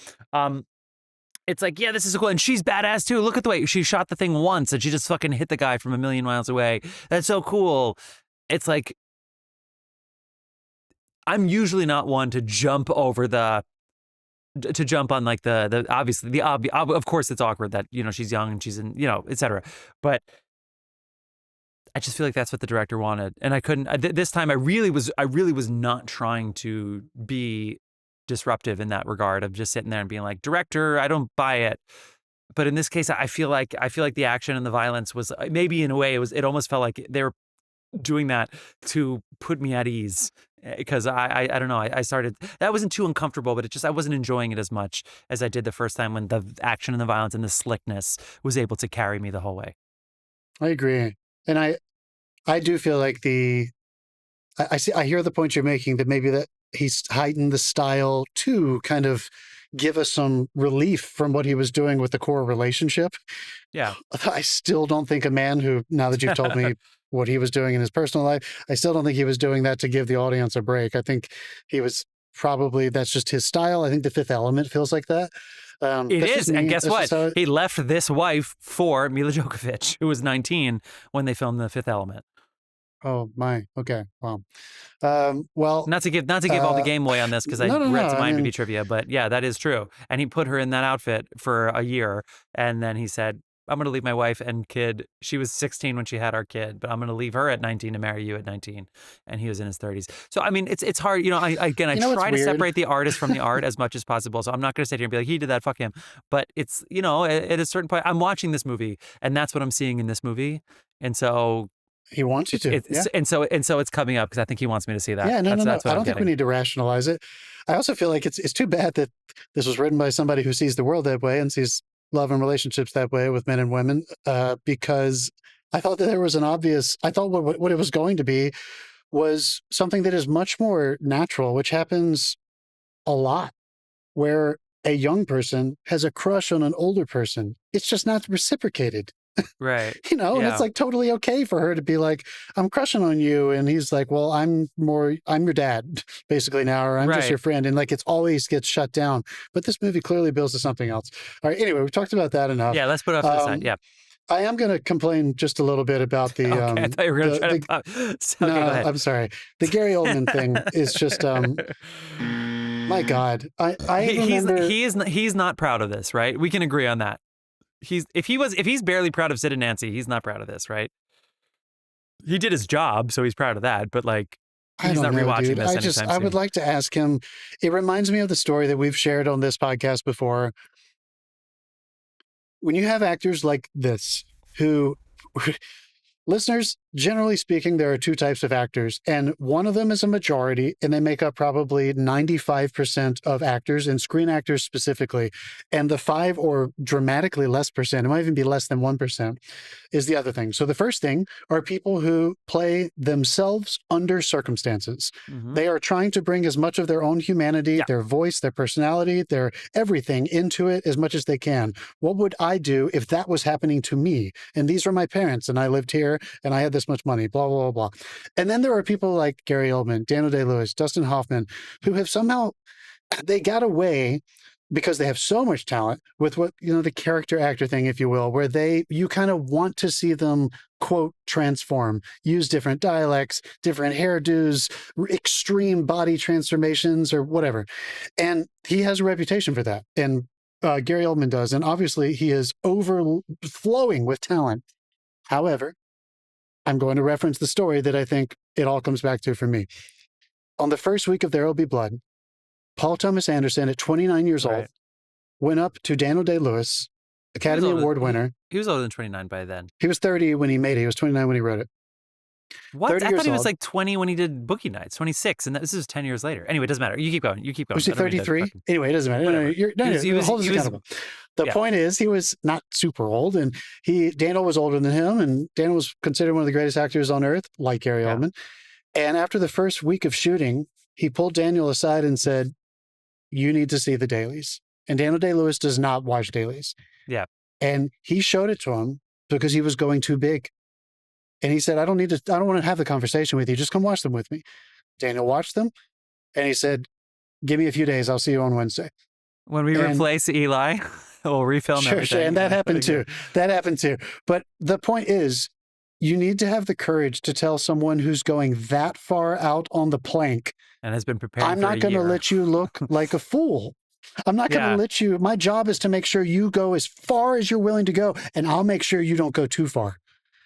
It's like, yeah, this is so cool, and she's badass too. Look at the way she shot the thing once, and she just fucking hit the guy from a million miles away. That's so cool. It's like, I'm usually not one to jump over on like the obviously the obvious. Of course, it's awkward that, you know, she's young and she's in, you know, etc. But I just feel like that's what the director wanted, and I couldn't. This time, I really was not trying to be disruptive in that regard of just sitting there and being like, director, I don't buy it. But in this case, I feel like the action and the violence was maybe in a way it almost felt like they were doing that to put me at ease. Because I don't know, I started, that wasn't too uncomfortable, but I wasn't enjoying it as much as I did the first time when the action and the violence and the slickness was able to carry me the whole way. I agree. And I do feel like I hear the point you're making that maybe that he's heightened the style to kind of give us some relief from what he was doing with the core relationship. Yeah. I still don't think a man who, now that you've told me what he was doing in his personal life, I still don't think he was doing that to give the audience a break. I think he was probably, that's just his style. I think The Fifth Element feels like that. It is. And guess what? He left this wife for Mila Djokovic, who was 19 when they filmed The Fifth Element. Oh my. Okay. Well, not to give all the game away on this because I read some IMDb trivia, but yeah, that is true. And he put her in that outfit for a year, and then he said, "I'm going to leave my wife and kid." She was 16 when she had our kid, but I'm going to leave her at 19 to marry you at 19. And he was in his 30s. So I mean, it's hard. You know, I try to separate the artist from the art as much as possible. So I'm not going to sit here and be like, he did that, fuck him. But it's, you know, at a certain point, I'm watching this movie, and that's what I'm seeing in this movie, and so. He wants you to, yeah. And so it's coming up because I think he wants me to see that. Yeah, no. That's I don't think we need to rationalize it. I also feel like it's too bad that this was written by somebody who sees the world that way and sees love and relationships that way with men and women. Because I thought that there was I thought what it was going to be was something that is much more natural, which happens a lot, where a young person has a crush on an older person. It's just not reciprocated. Right. You know, and it's like totally okay for her to be like, I'm crushing on you. And he's like, well, I'm your dad basically now, or I'm just your friend. And like, it's always gets shut down. But this movie clearly builds to something else. All right. Anyway, we've talked about that enough. Yeah. Let's put it off to the side. Yeah. I am going to complain just a little bit about the. Okay, I thought you were going to try to. Okay, no, go ahead. I'm sorry. The Gary Oldman thing is just. My God, I remember he's not proud of this, right? We can agree on that. If he's barely proud of Sid and Nancy, he's not proud of this, right? He did his job, so he's proud of that. But like, he's not rewatching this anytime soon. I would like to ask him. It reminds me of the story that we've shared on this podcast before. When you have actors like this, who, listeners, generally speaking, there are two types of actors, and one of them is a majority, and they make up probably 95% of actors, and screen actors specifically. And the 5 or dramatically less percent, it might even be less than 1%, is the other thing. So the first thing are people who play themselves under circumstances. Mm-hmm. They are trying to bring as much of their own humanity, their voice, their personality, their everything into it as much as they can. What would I do if that was happening to me? And these were my parents, and I lived here, and I had this much money, blah, blah, blah, blah. And then there are people like Gary Oldman, Daniel Day-Lewis, Dustin Hoffman, who have somehow, they got away because they have so much talent with what, you know, the character actor thing, if you will, where you kind of want to see them, quote, transform, use different dialects, different hairdos, extreme body transformations or whatever. And he has a reputation for that. And Gary Oldman does. And obviously he is overflowing with talent. However, I'm going to reference the story that I think it all comes back to for me. On the first week of There Will Be Blood, Paul Thomas Anderson, at 29 years old, went up to Daniel Day-Lewis, Academy Award winner. He was older than 29 by then. He was 30 when he made it. He was 29 when he wrote it. What? I thought he was like 20 when he did Boogie Nights, 26, and this is 10 years later. Anyway, it doesn't matter. You keep going. Was he 33? Anyway, it doesn't matter. Hold us accountable. The point is, he was not super old, and Daniel was older than him, and Daniel was considered one of the greatest actors on earth, like Gary Oldman. And after the first week of shooting, he pulled Daniel aside and said, "You need to see the dailies." And Daniel Day-Lewis does not watch dailies. Yeah. And he showed it to him because he was going too big. And he said, I don't want to have the conversation with you. Just come watch them with me. Daniel watched them, and he said, give me a few days. I'll see you on Wednesday. When we replace Eli, we'll refilm everything. Sure. And that happened too. But the point is, you need to have the courage to tell someone who's going that far out on the plank, and has been prepared. I'm not going to let you look like a fool. I'm not going to let you. My job is to make sure you go as far as you're willing to go, and I'll make sure you don't go too far.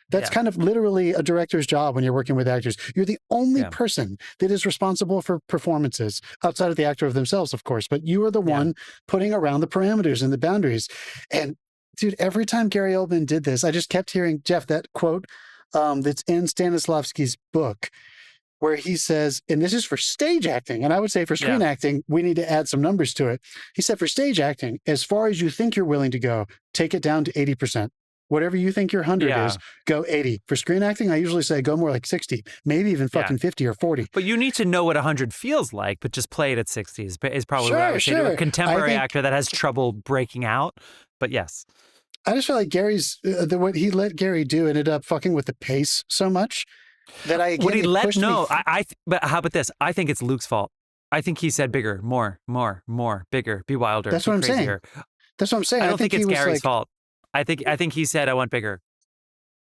That's kind of literally a director's job when you're working with actors. You're the only person that is responsible for performances outside of the actor of themselves, of course. But you are the one putting around the parameters and the boundaries. And dude, every time Gary Oldman did this, I just kept hearing, Jeff, that quote, that's in Stanislavski's book, where he says, and this is for stage acting, and I would say for screen acting, we need to add some numbers to it. He said for stage acting, as far as you think you're willing to go, take it down to 80%. Whatever you think your 100 is, go 80. For screen acting, I usually say go more like 60, maybe even fucking 50 or 40. But you need to know what 100 feels like, but just play it at 60 is probably what I would say to a contemporary actor that has trouble breaking out. But yes. I just feel like Gary's, what he let Gary do ended up fucking with the pace so much that But how about this? I think it's Luke's fault. I think he said bigger, more, bigger, be wilder. That's what I'm saying. That's what I'm saying. I don't think it's Gary's fault. I think he said I want bigger.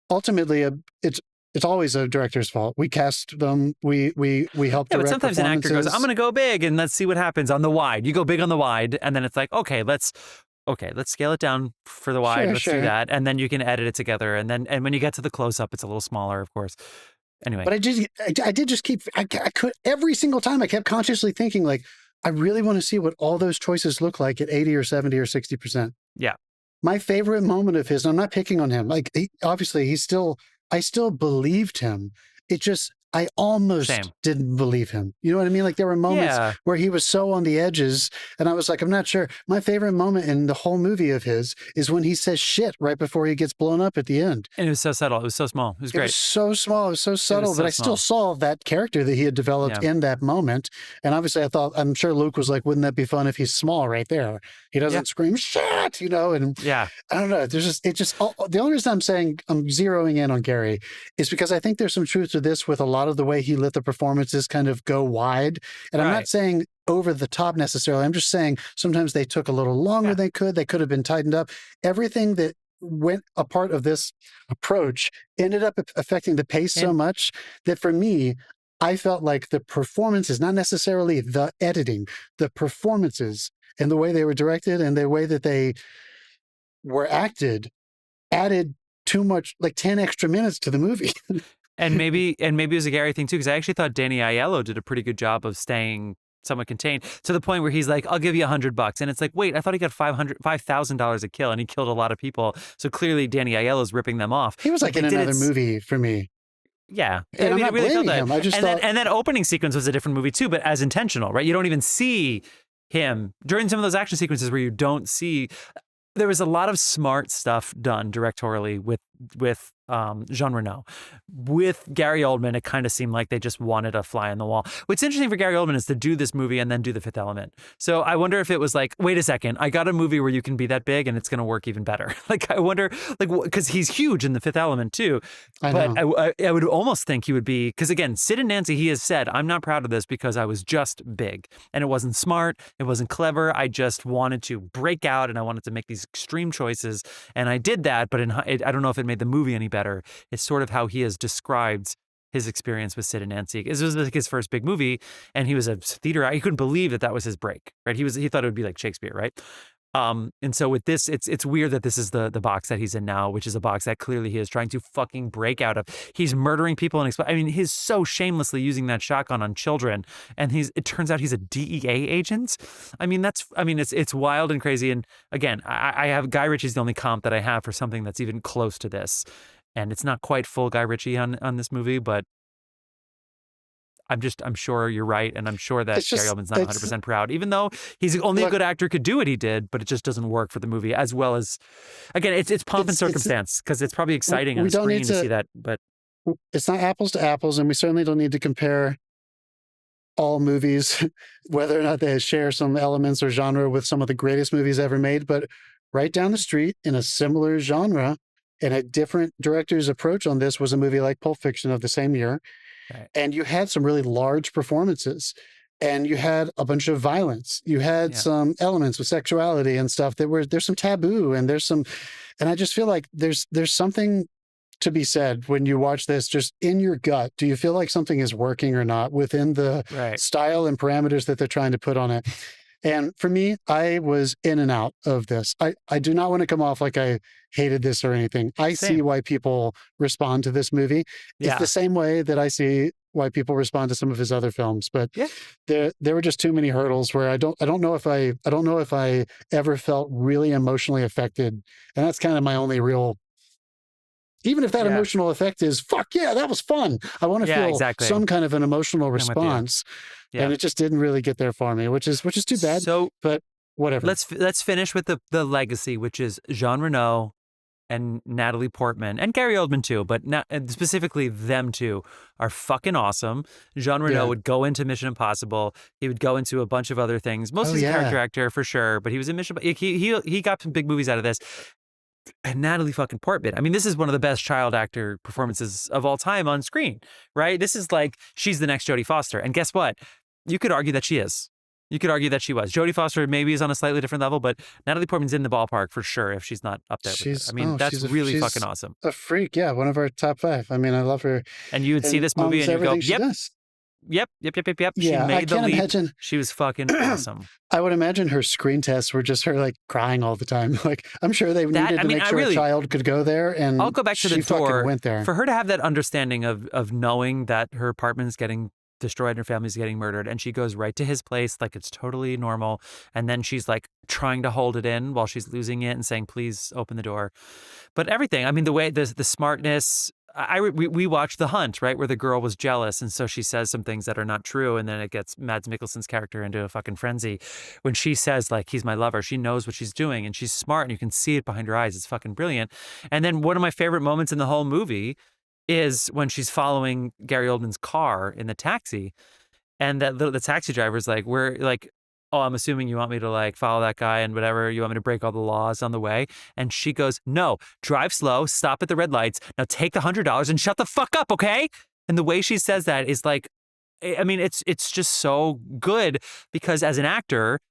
Ultimately, it's always a director's fault. We cast them. We help direct. But sometimes an actor goes, "I'm going to go big, and let's see what happens on the wide." You go big on the wide, and then it's like, okay, let's scale it down for the wide. Let's do that, and then you can edit it together. And when you get to the close up, it's a little smaller, of course. Anyway, but I did just keep. I could every single time. I kept consciously thinking like, I really want to see what all those choices look like at 80 or 70 or 60%. Yeah. My favorite moment of his, and I'm not picking on him. Like obviously I still believed him. It just, I almost didn't believe him. You know what I mean? Like there were moments where he was so on the edges and I was like, I'm not sure. My favorite moment in the whole movie of his is when he says shit right before he gets blown up at the end. And it was so subtle. It was so small. It was great. It was so small. It was so subtle, but I still saw that character that he had developed in that moment. And obviously I'm sure Luke was like, wouldn't that be fun if he's small right there? He doesn't scream shit, and I don't know. The only reason I'm saying I'm zeroing in on Gary is because I think there's some truth to this with a lot of the way he let the performances kind of go wide. And I'm not saying over the top necessarily. I'm just saying sometimes they took a little longer than they could have been tightened up. Everything that went a part of this approach ended up affecting the pace so much that for me, I felt like the performances, not necessarily the editing, the performances and the way they were directed and the way that they were acted added too much, like 10 extra minutes to the movie. And maybe it was a Gary thing too, because I actually thought Danny Aiello did a pretty good job of staying somewhat contained to the point where he's like, I'll give you $100. And it's like, wait, I thought he got $5,000 a kill and he killed a lot of people. So clearly Danny Aiello's ripping them off. He was like in another movie for me. Yeah. And I'm not blaming him. I just thought... And that opening sequence was a different movie too, but as intentional, right? You don't even see him during some of those action sequences where you don't see. There was a lot of smart stuff done directorially with Jean Reno. With Gary Oldman, it kind of seemed like they just wanted a fly on the wall. What's interesting for Gary Oldman is to do this movie and then do The Fifth Element. So I wonder if it was like, wait a second, I got a movie where you can be that big and it's going to work even better. Like I wonder, like, because he's huge in The Fifth Element too. But I would almost think he would be, because again, Sid and Nancy, he has said, I'm not proud of this because I was just big and it wasn't smart, it wasn't clever. I just wanted to break out and I wanted to make these extreme choices, and I did that. But I don't know if it made the movie any better. It's sort of how he has described his experience with Sid and Nancy. This was like his first big movie, and he was a theater actor. He couldn't believe that was his break, right? He thought it would be like Shakespeare, right? And so with this, it's weird that this is the box that he's in now, which is a box that clearly he is trying to fucking break out of. He's murdering people and he's so shamelessly using that shotgun on children, and it turns out he's a DEA agent. It's wild and crazy. And again, I have Guy Ritchie's the only comp that I have for something that's even close to this. And it's not quite full Guy Ritchie on this movie, but I'm sure you're right. And I'm sure that Gary Oldman's not 100% proud, even though he's only a good actor could do what he did, but it just doesn't work for the movie as well as, again, it's pomp and circumstance, because it's probably exciting on screen to see that, but it's not apples to apples. And we certainly don't need to compare all movies, whether or not they share some elements or genre with some of the greatest movies ever made, but right down the street in a similar genre and a different director's approach on this was a movie like Pulp Fiction of the same year. Right. And you had some really large performances and you had a bunch of violence. You had some elements with sexuality and stuff there's some taboo and and I just feel like there's something to be said when you watch this just in your gut. Do you feel like something is working or not within the style and parameters that they're trying to put on it? And for me, I was in and out of this. I do not want to come off like I hated this or anything. I see why people respond to this movie. It's the same way that I see why people respond to some of his other films. But there were just too many hurdles where I don't know if I ever felt really emotionally affected. And that's kind of my only real Even if that emotional effect is, fuck yeah, that was fun. I want to feel some kind of an emotional response. Yeah. And it just didn't really get there for me, which is too bad. So, but whatever. Let's finish with the legacy, which is Jean Reno and Natalie Portman and Gary Oldman too, but and specifically them two are fucking awesome. Jean Reno would go into Mission Impossible. He would go into a bunch of other things. Mostly character actor for sure, but he was in Mission. He got some big movies out of this. And Natalie fucking Portman. I mean, this is one of the best child actor performances of all time on screen, right? This is like she's the next Jodie Foster, and guess what? You could argue that she is. You could argue that she was. Jodie Foster maybe is on a slightly different level, but Natalie Portman's in the ballpark for sure if she's not up there. I mean, that's really fucking awesome. A freak, yeah. One of our top 5. I mean, I love her. And you would see this movie and you go, yep. Yeah, she made the leap. Imagine, she was fucking awesome. I would imagine her screen tests were just her like crying all the time. Like I'm sure they needed to make sure a child could go there, and I'll go back to the door. Went there. For her to have that understanding of knowing that her apartment is getting destroyed and her family's getting murdered, and she goes right to his place like it's totally normal, and then she's like trying to hold it in while she's losing it and saying, please open the door. But everything, I mean, the way the smartness. We watched The Hunt, right, where the girl was jealous, and so she says some things that are not true, and then it gets Mads Mikkelsen's character into a fucking frenzy. When she says, like, he's my lover, she knows what she's doing, and she's smart, and you can see it behind her eyes. It's fucking brilliant. And then one of my favorite moments in the whole movie is when she's following Gary Oldman's car in the taxi, and the taxi driver's like, we're like, oh, I'm assuming you want me to like follow that guy and whatever. You want me to break all the laws on the way? And she goes, no, drive slow, stop at the red lights. Now take the $100 and shut the fuck up, okay? And the way she says that is like, I mean, it's just so good because as an actor,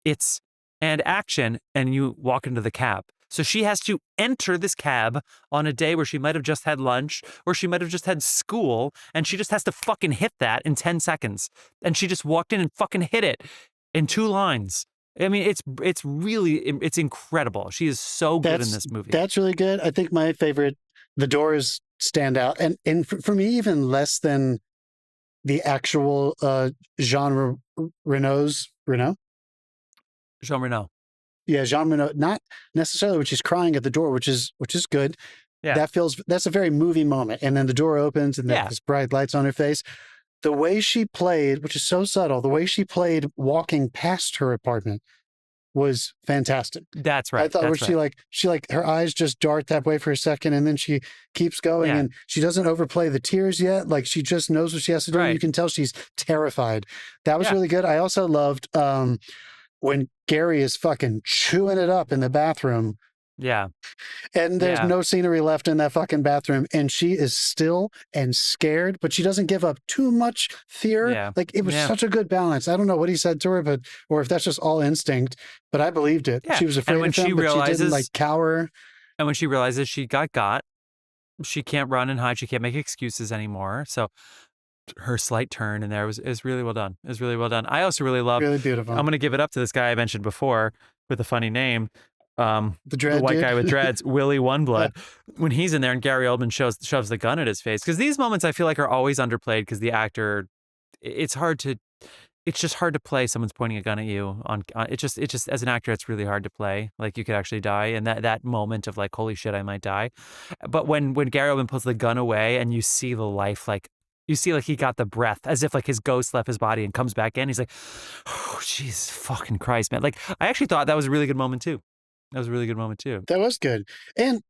it's and action and you walk into the cab. So she has to enter this cab on a day where she might have just had lunch or she might have just had school, and she just has to fucking hit that in 10 seconds. And she just walked in and fucking hit it. In 2 lines. I mean, it's incredible. She is so good in this movie. That's really good. I think my favorite, the doors stand out. And for me, even less than the actual Jean Reno? Jean Reno. Yeah, Jean Reno. Not necessarily when she's crying at the door, which is good. Yeah. That's a very movie moment. And then the door opens and there's bright lights on her face. The way she played, which is so subtle, the way she played walking past her apartment was fantastic. That's right. I thought she her eyes just dart that way for a second and then she keeps going and she doesn't overplay the tears yet. Like she just knows what she has to do. Right. And you can tell she's terrified. That was really good. I also loved when Gary is fucking chewing it up in the bathroom. Yeah. And there's no scenery left in that fucking bathroom. And she is still and scared, but she doesn't give up too much fear. Yeah. Like it was such a good balance. I don't know what he said to her, or if that's just all instinct, but I believed it. Yeah. She was afraid of him, but she didn't like cower. And when she realizes she got, she can't run and hide. She can't make excuses anymore. So her slight turn in there is really well done. Is really well done. I also really love, really beautiful. I'm going to give it up to this guy I mentioned before with a funny name. The white guy with dreads, Willie Oneblood, when he's in there and Gary Oldman shoves the gun at his face. Because these moments I feel like are always underplayed because the actor, it's just hard to play someone's pointing a gun at you on it just as an actor it's really hard to play. Like you could actually die and that moment of like, holy shit, I might die. But when Gary Oldman pulls the gun away and you see the life, like you see like he got the breath as if like his ghost left his body and comes back in. He's like, oh, jeez, fucking Christ, man. Like I actually thought that was a really good moment too. That was a really good moment too. That was good. And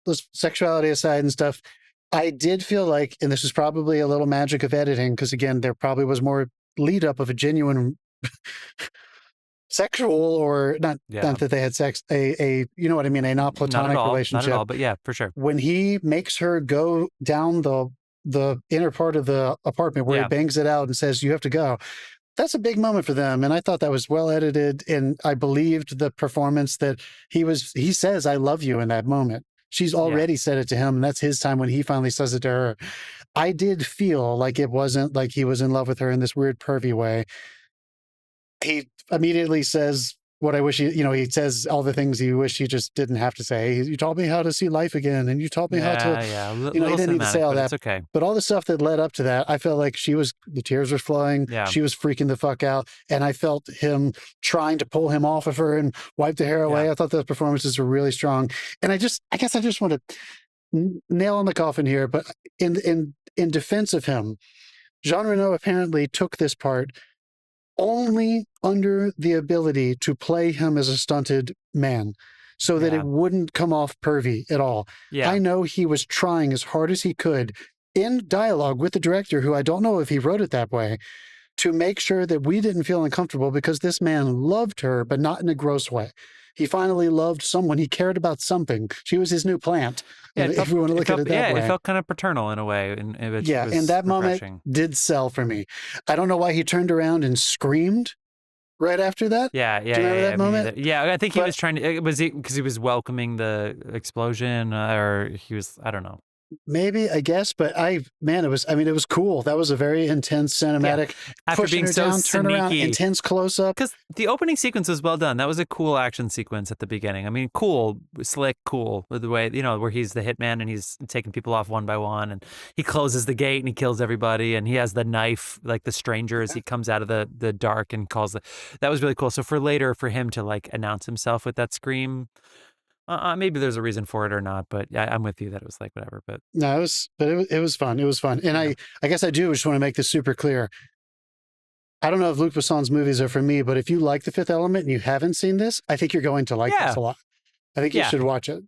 those sexuality aside and stuff, I did feel like, and this is probably a little magic of editing, because again, there probably was more lead up of a genuine sexual or not that they had sex, a you know what I mean, a not platonic relationship. Not at all, but yeah, for sure. When he makes her go down the inner part of the apartment where he bangs it out and says, you have to go. That's a big moment for them. And I thought that was well edited. And I believed the performance that he says, I love you in that moment. She's already said it to him. And that's his time when he finally says it to her. I did feel like it wasn't like he was in love with her in this weird pervy way. He immediately says what I wish he says all the things he wish he just didn't have to say. You taught me how to see life again. And you taught me how to, he didn't need to say all that. It's okay. But all the stuff that led up to that, I felt like the tears were flowing. Yeah. She was freaking the fuck out. And I felt him trying to pull him off of her and wipe the hair away. I thought those performances were really strong. And I guess I just want to nail in the coffin here, but in defense of him, Jean Reno apparently took this part only under the ability to play him as a stunted man so that it wouldn't come off pervy at all. Yeah. I know he was trying as hard as he could in dialogue with the director, who I don't know if he wrote it that way, to make sure that we didn't feel uncomfortable, because this man loved her, but not in a gross way. He finally loved someone. He cared about something. She was his new plant. Yeah, if we want to look at it that way. Yeah, it felt kind of paternal in a way. And that refreshing. moment did sell for me. I don't know why he turned around and screamed right after that. Yeah. Do you remember that moment? I think he was trying to, was it because he was welcoming the explosion, or he was, I don't know. Maybe, I guess, but it was cool. That was a very intense cinematic, after pushing being her so down, turn around, sneaky. intense close-up. Because the opening sequence was well done. That was a cool action sequence at the beginning. I mean, cool, slick, cool, with the way, where he's the hitman and he's taking people off one by one, and he closes the gate and he kills everybody, and he has the knife, like the stranger, as he comes out of the dark and calls that was really cool. So for later, for him to like announce himself with that scream, maybe there's a reason for it or not, but I'm with you that it was like whatever. But no, it was fun. It was fun, and I guess I do just want to make this super clear. I don't know if Luc Besson's movies are for me, but if you like The Fifth Element and you haven't seen this, I think you're going to like this a lot. I think you should watch it.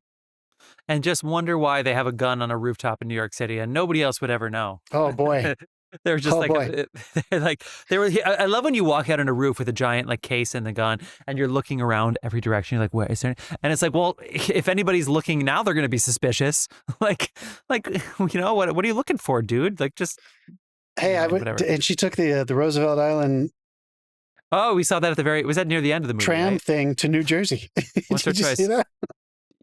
And just wonder why they have a gun on a rooftop in New York City and nobody else would ever know. Oh boy. They're just I love when you walk out on a roof with a giant like case and the gun, and you're looking around every direction. You're like, where is there? And it's like, well, if anybody's looking now, they're going to be suspicious. like, what are you looking for, dude? Like, just. Hey, and she took the Roosevelt Island. Oh, we saw that was that near the end of the movie? Tram right? thing to New Jersey. What's her choice? You see that?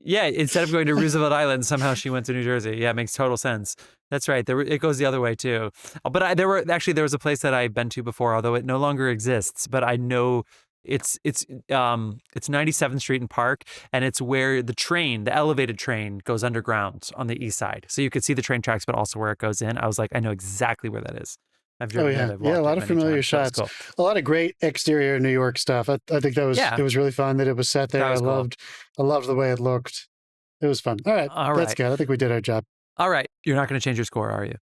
Yeah, instead of going to Roosevelt Island, somehow she went to New Jersey. Yeah, it makes total sense. That's right. It goes the other way too. But there was a place that I've been to before, although it no longer exists. But I know it's 97th Street and Park, and it's where the elevated train goes underground on the east side. So you could see the train tracks, but also where it goes in. I was like, I know exactly where that is. I've driven it. I've walked a lot of familiar shots. Cool. A lot of great exterior New York stuff. I think that was it was really fun that it was set there. I loved the way it looked. It was fun. All right. That's good. I think we did our job. All right. You're not going to change your score, are you?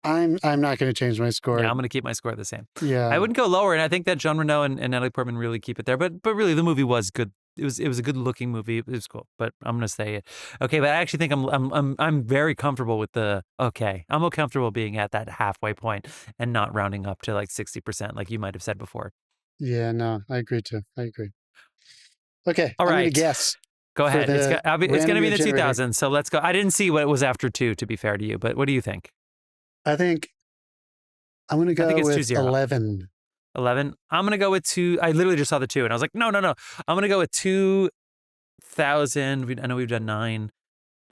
I'm not going to change my score. Yeah, I'm going to keep my score the same. Yeah. I wouldn't go lower, and I think that Jean Reno and Natalie Portman really keep it there. But really, the movie was good. It was a good looking movie. It was cool. But I'm going to say it. Okay, but I actually think I'm very comfortable with I'm comfortable being at that halfway point and not rounding up to like 60%, like you might have said before. Yeah, no, I agree too. I agree. Okay, all right. I'm going to guess. Go ahead. It's going to be in the 2000s. So let's go. I didn't see what it was after 2, to be fair to you, but what do you think? I think I'm going to go with 11. 11. I'm going to go with 2. I literally just saw the 2 and I was like, no. I'm going to go with 2000. I know we've done 9.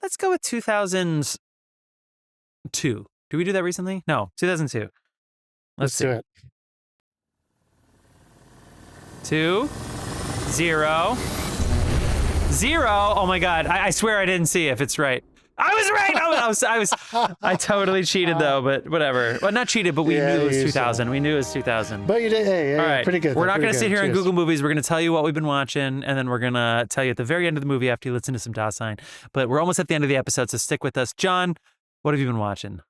Let's go with 2002. Did we do that recently? No, 2002. Let's do it. 2, 0, 0. Oh my God. I swear I didn't see if it's right. I was right. I totally cheated though, but whatever. Well, not cheated, but we knew it was 2000. We knew it was 2000. But you did. Hey, all right. Pretty good. We're not going to sit here and Google movies. We're going to tell you what we've been watching, and then we're going to tell you at the very end of the movie after you listen to some Dasein. But we're almost at the end of the episode, so stick with us. John, what have you been watching?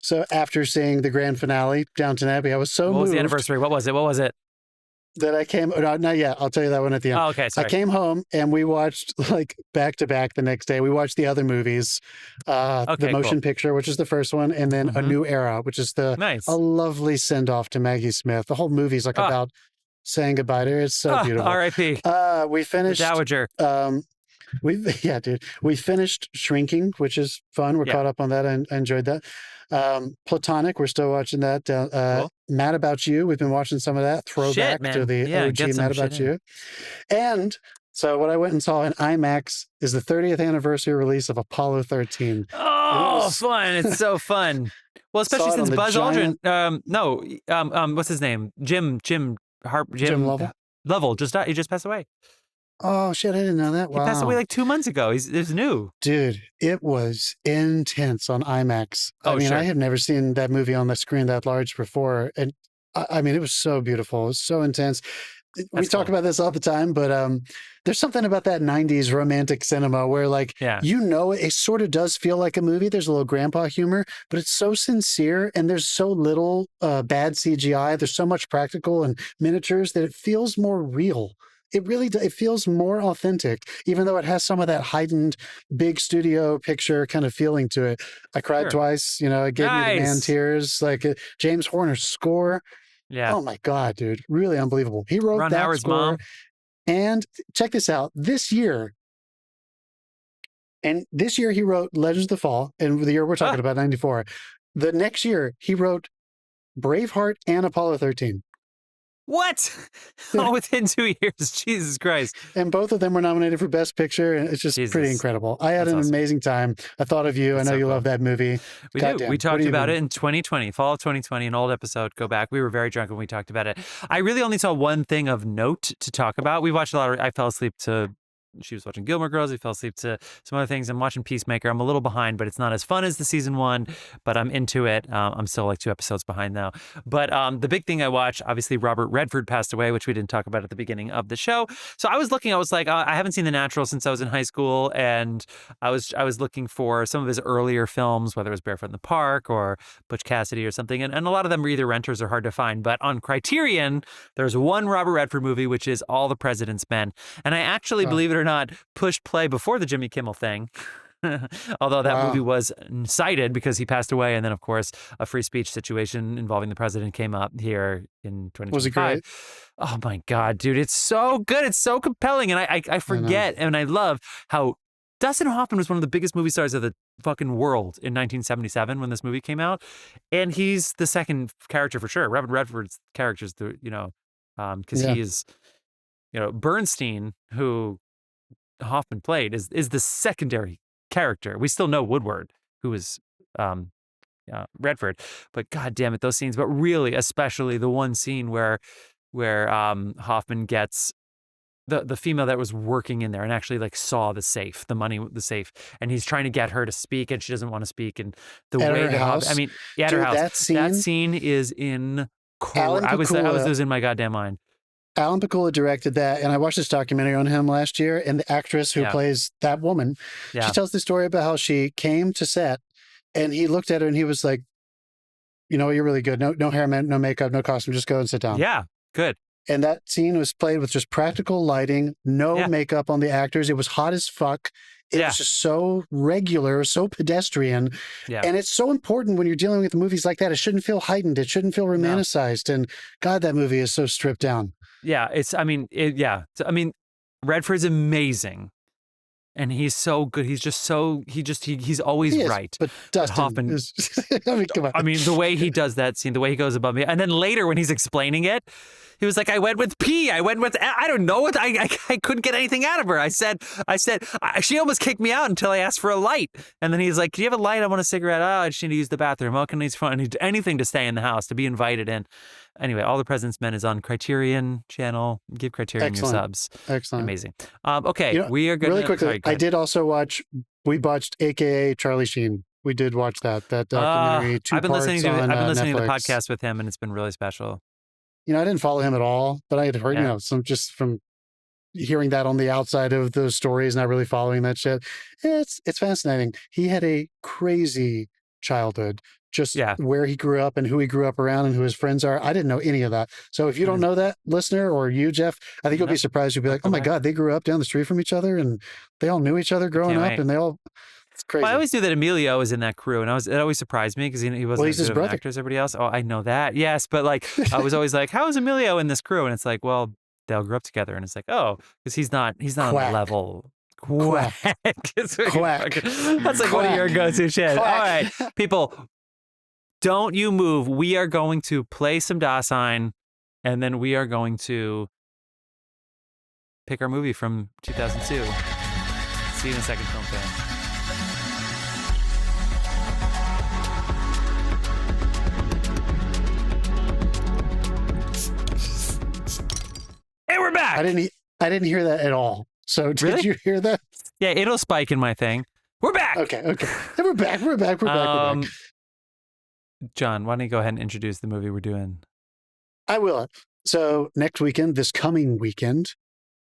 So after seeing the grand finale, Downton Abbey, I was so moved. What was the anniversary? What was it? That I came, not yet. I'll tell you that one at the end. Oh, okay, sorry. I came home and we watched like back to back the next day. We watched the other movies, the Motion Picture, which is the first one, and then A New Era, which is a lovely send off to Maggie Smith. The whole movie's like about saying goodbye to her. It's so beautiful. R.I.P. We finished the Dowager. We finished Shrinking, which is fun. We're caught up on that. I enjoyed that. Platonic, we're still watching that. Cool. Mad About You, we've been watching some of that. Throwback to the OG Mad About You. And so what I went and saw in IMAX is the 30th anniversary release of Apollo 13. Oh, fun. It's so fun. Well, especially since Buzz Aldrin, what's his name? Jim Lovell just died. He just passed away. Oh, shit, I didn't know that. Wow. He passed away like 2 months ago. He's new. Dude, it was intense on IMAX. I have never seen that movie on the screen that large before. And I mean, it was so beautiful. It was so intense. we talk about this all the time, but there's something about that 90s romantic cinema where, like, it sort of does feel like a movie. There's a little grandpa humor, but it's so sincere and there's so little bad CGI. There's so much practical and miniatures that it feels more real. It really it feels more authentic, even though it has some of that heightened big studio picture kind of feeling to it. I cried twice, it gave me the man tears, like James Horner's score. Yeah. Oh my God, dude. Really unbelievable. He wrote Ron that Howard's score. mom. And check this out. This year he wrote Legends of the Fall, and the year we're talking about, 94. The next year he wrote Braveheart and Apollo 13. What? All within 2 years. Jesus Christ. And both of them were nominated for Best Picture, and it's just pretty incredible. I had an amazing time. I thought of you. I know you love that movie. We do. We talked about it in 2020, fall of 2020, an old episode. Go back. We were very drunk when we talked about it. I really only saw one thing of note to talk about. We watched a lot of, I fell asleep to, she was watching Gilmore Girls. We fell asleep to some other things. I'm watching Peacemaker. I'm a little behind, but it's not as fun as the season 1, but I'm into it. I'm still like 2 episodes behind though. But the big thing I watched, obviously Robert Redford passed away, which we didn't talk about at the beginning of the show. So I was like, I haven't seen The Natural since I was in high school. And I was looking for some of his earlier films, whether it was Barefoot in the Park or Butch Cassidy or something. And a lot of them are either renters or hard to find. But on Criterion, there's one Robert Redford movie, which is All the President's Men. And I actually, believe it or not, pushed play before the Jimmy Kimmel thing. Although that movie was cited because he passed away. And then, of course, a free speech situation involving the president came up here in 2025. Was it great? Oh, my God, dude. It's so good. It's so compelling. And I forget and I love how Dustin Hoffman was one of the biggest movie stars of the fucking world in 1977 when this movie came out. And he's the second character for sure. Robert Redford's character is because he is, Bernstein, who Hoffman played, is the secondary character. We still know Woodward, who is Redford, but God damn it, those scenes. But really, especially the one scene where Hoffman gets the female that was working in there and actually like saw the safe, the safe, and he's trying to get her to speak, and she doesn't want to speak. And the at way her that house. At her house, that scene is I was losing my goddamn mind. Alan Pakula directed that, and I watched this documentary on him last year, and the actress who plays that woman, she tells the story about how she came to set, and he looked at her and he was like, you're really good. No hair, no makeup, no costume, just go and sit down. Yeah, good. And that scene was played with just practical lighting, no makeup on the actors. It was hot as fuck. It was just so regular, so pedestrian. Yeah. And it's so important when you're dealing with movies like that. It shouldn't feel heightened. It shouldn't feel romanticized. No. And God, that movie is so stripped down. Yeah, Redford's amazing. And he's so good. He's just he's always right. But Dustin Hoffman is, come on. The way he does that scene, the way he goes above me. And then later when he's explaining it, he was like, I went with P. I went with, I don't know. I couldn't get anything out of her. I said, she almost kicked me out until I asked for a light. And then he's like, do you have a light? I want a cigarette. Oh, I just need to use the bathroom. Oh, can I need anything to stay in the house, to be invited in. Anyway, All the President's Men is on Criterion channel. Give Criterion your subs. Excellent. Amazing. Okay, we are going to... Really quickly, I did also we watched AKA Charlie Sheen. We did watch that documentary. I've been listening to the podcast with him, and it's been really special. I didn't follow him at all, but I had heard, some just from hearing that on the outside of those stories, not really following that shit. It's fascinating. He had a crazy childhood, just where he grew up and who he grew up around and who his friends are. I didn't know any of that. So if you don't know that, listener, or you, Jeff, I think you'll be surprised. You'll be like, oh my God, they grew up down the street from each other and they all knew each other growing up and they all... It's crazy. Well, I always knew that Emilio was in that crew, and it always surprised me because he wasn't as good of an actor as everybody else. Oh, I know that. Yes, but I was always like, how is Emilio in this crew? And it's like, well, they all grew up together, and it's like, oh, because he's not on the level. Quack. Quack. That's like one of your go-to shit. Quack. All right, people, don't you move. We are going to play some Dasein, and then we are going to pick our movie from 2002. See you in a second, film fan. And we're back. I didn't hear that at all. So did you hear that? Yeah, it'll spike in my thing. We're back. Okay. We're back. We're back. John, why don't you go ahead and introduce the movie we're doing? I will. So next weekend, this coming weekend,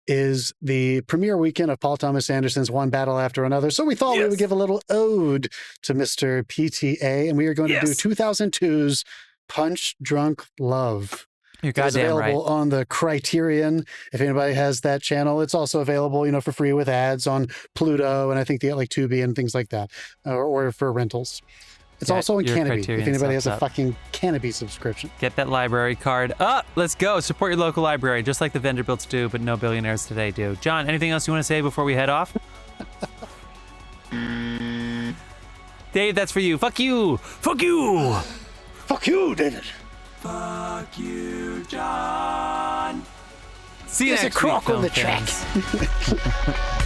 is the premiere weekend of Paul Thomas Anderson's One Battle After Another. So we thought we would give a little ode to Mr. PTA, and we are going to do 2002's Punch Drunk Love. You're goddamn right. It's available on the Criterion. If anybody has that channel, it's also available, for free with ads on Pluto, and I think they get like Tubi and things like that, or for rentals. It's also in Canopy, if anybody has a fucking Canopy subscription. Get that library card. Let's go. Support your local library, just like the Vanderbilts do, but no billionaires today do. John, anything else you want to say before we head off? Dave, that's for you. Fuck you. Fuck you. Fuck you, David. Fuck you, John. See you There's next a crock week, on the film track.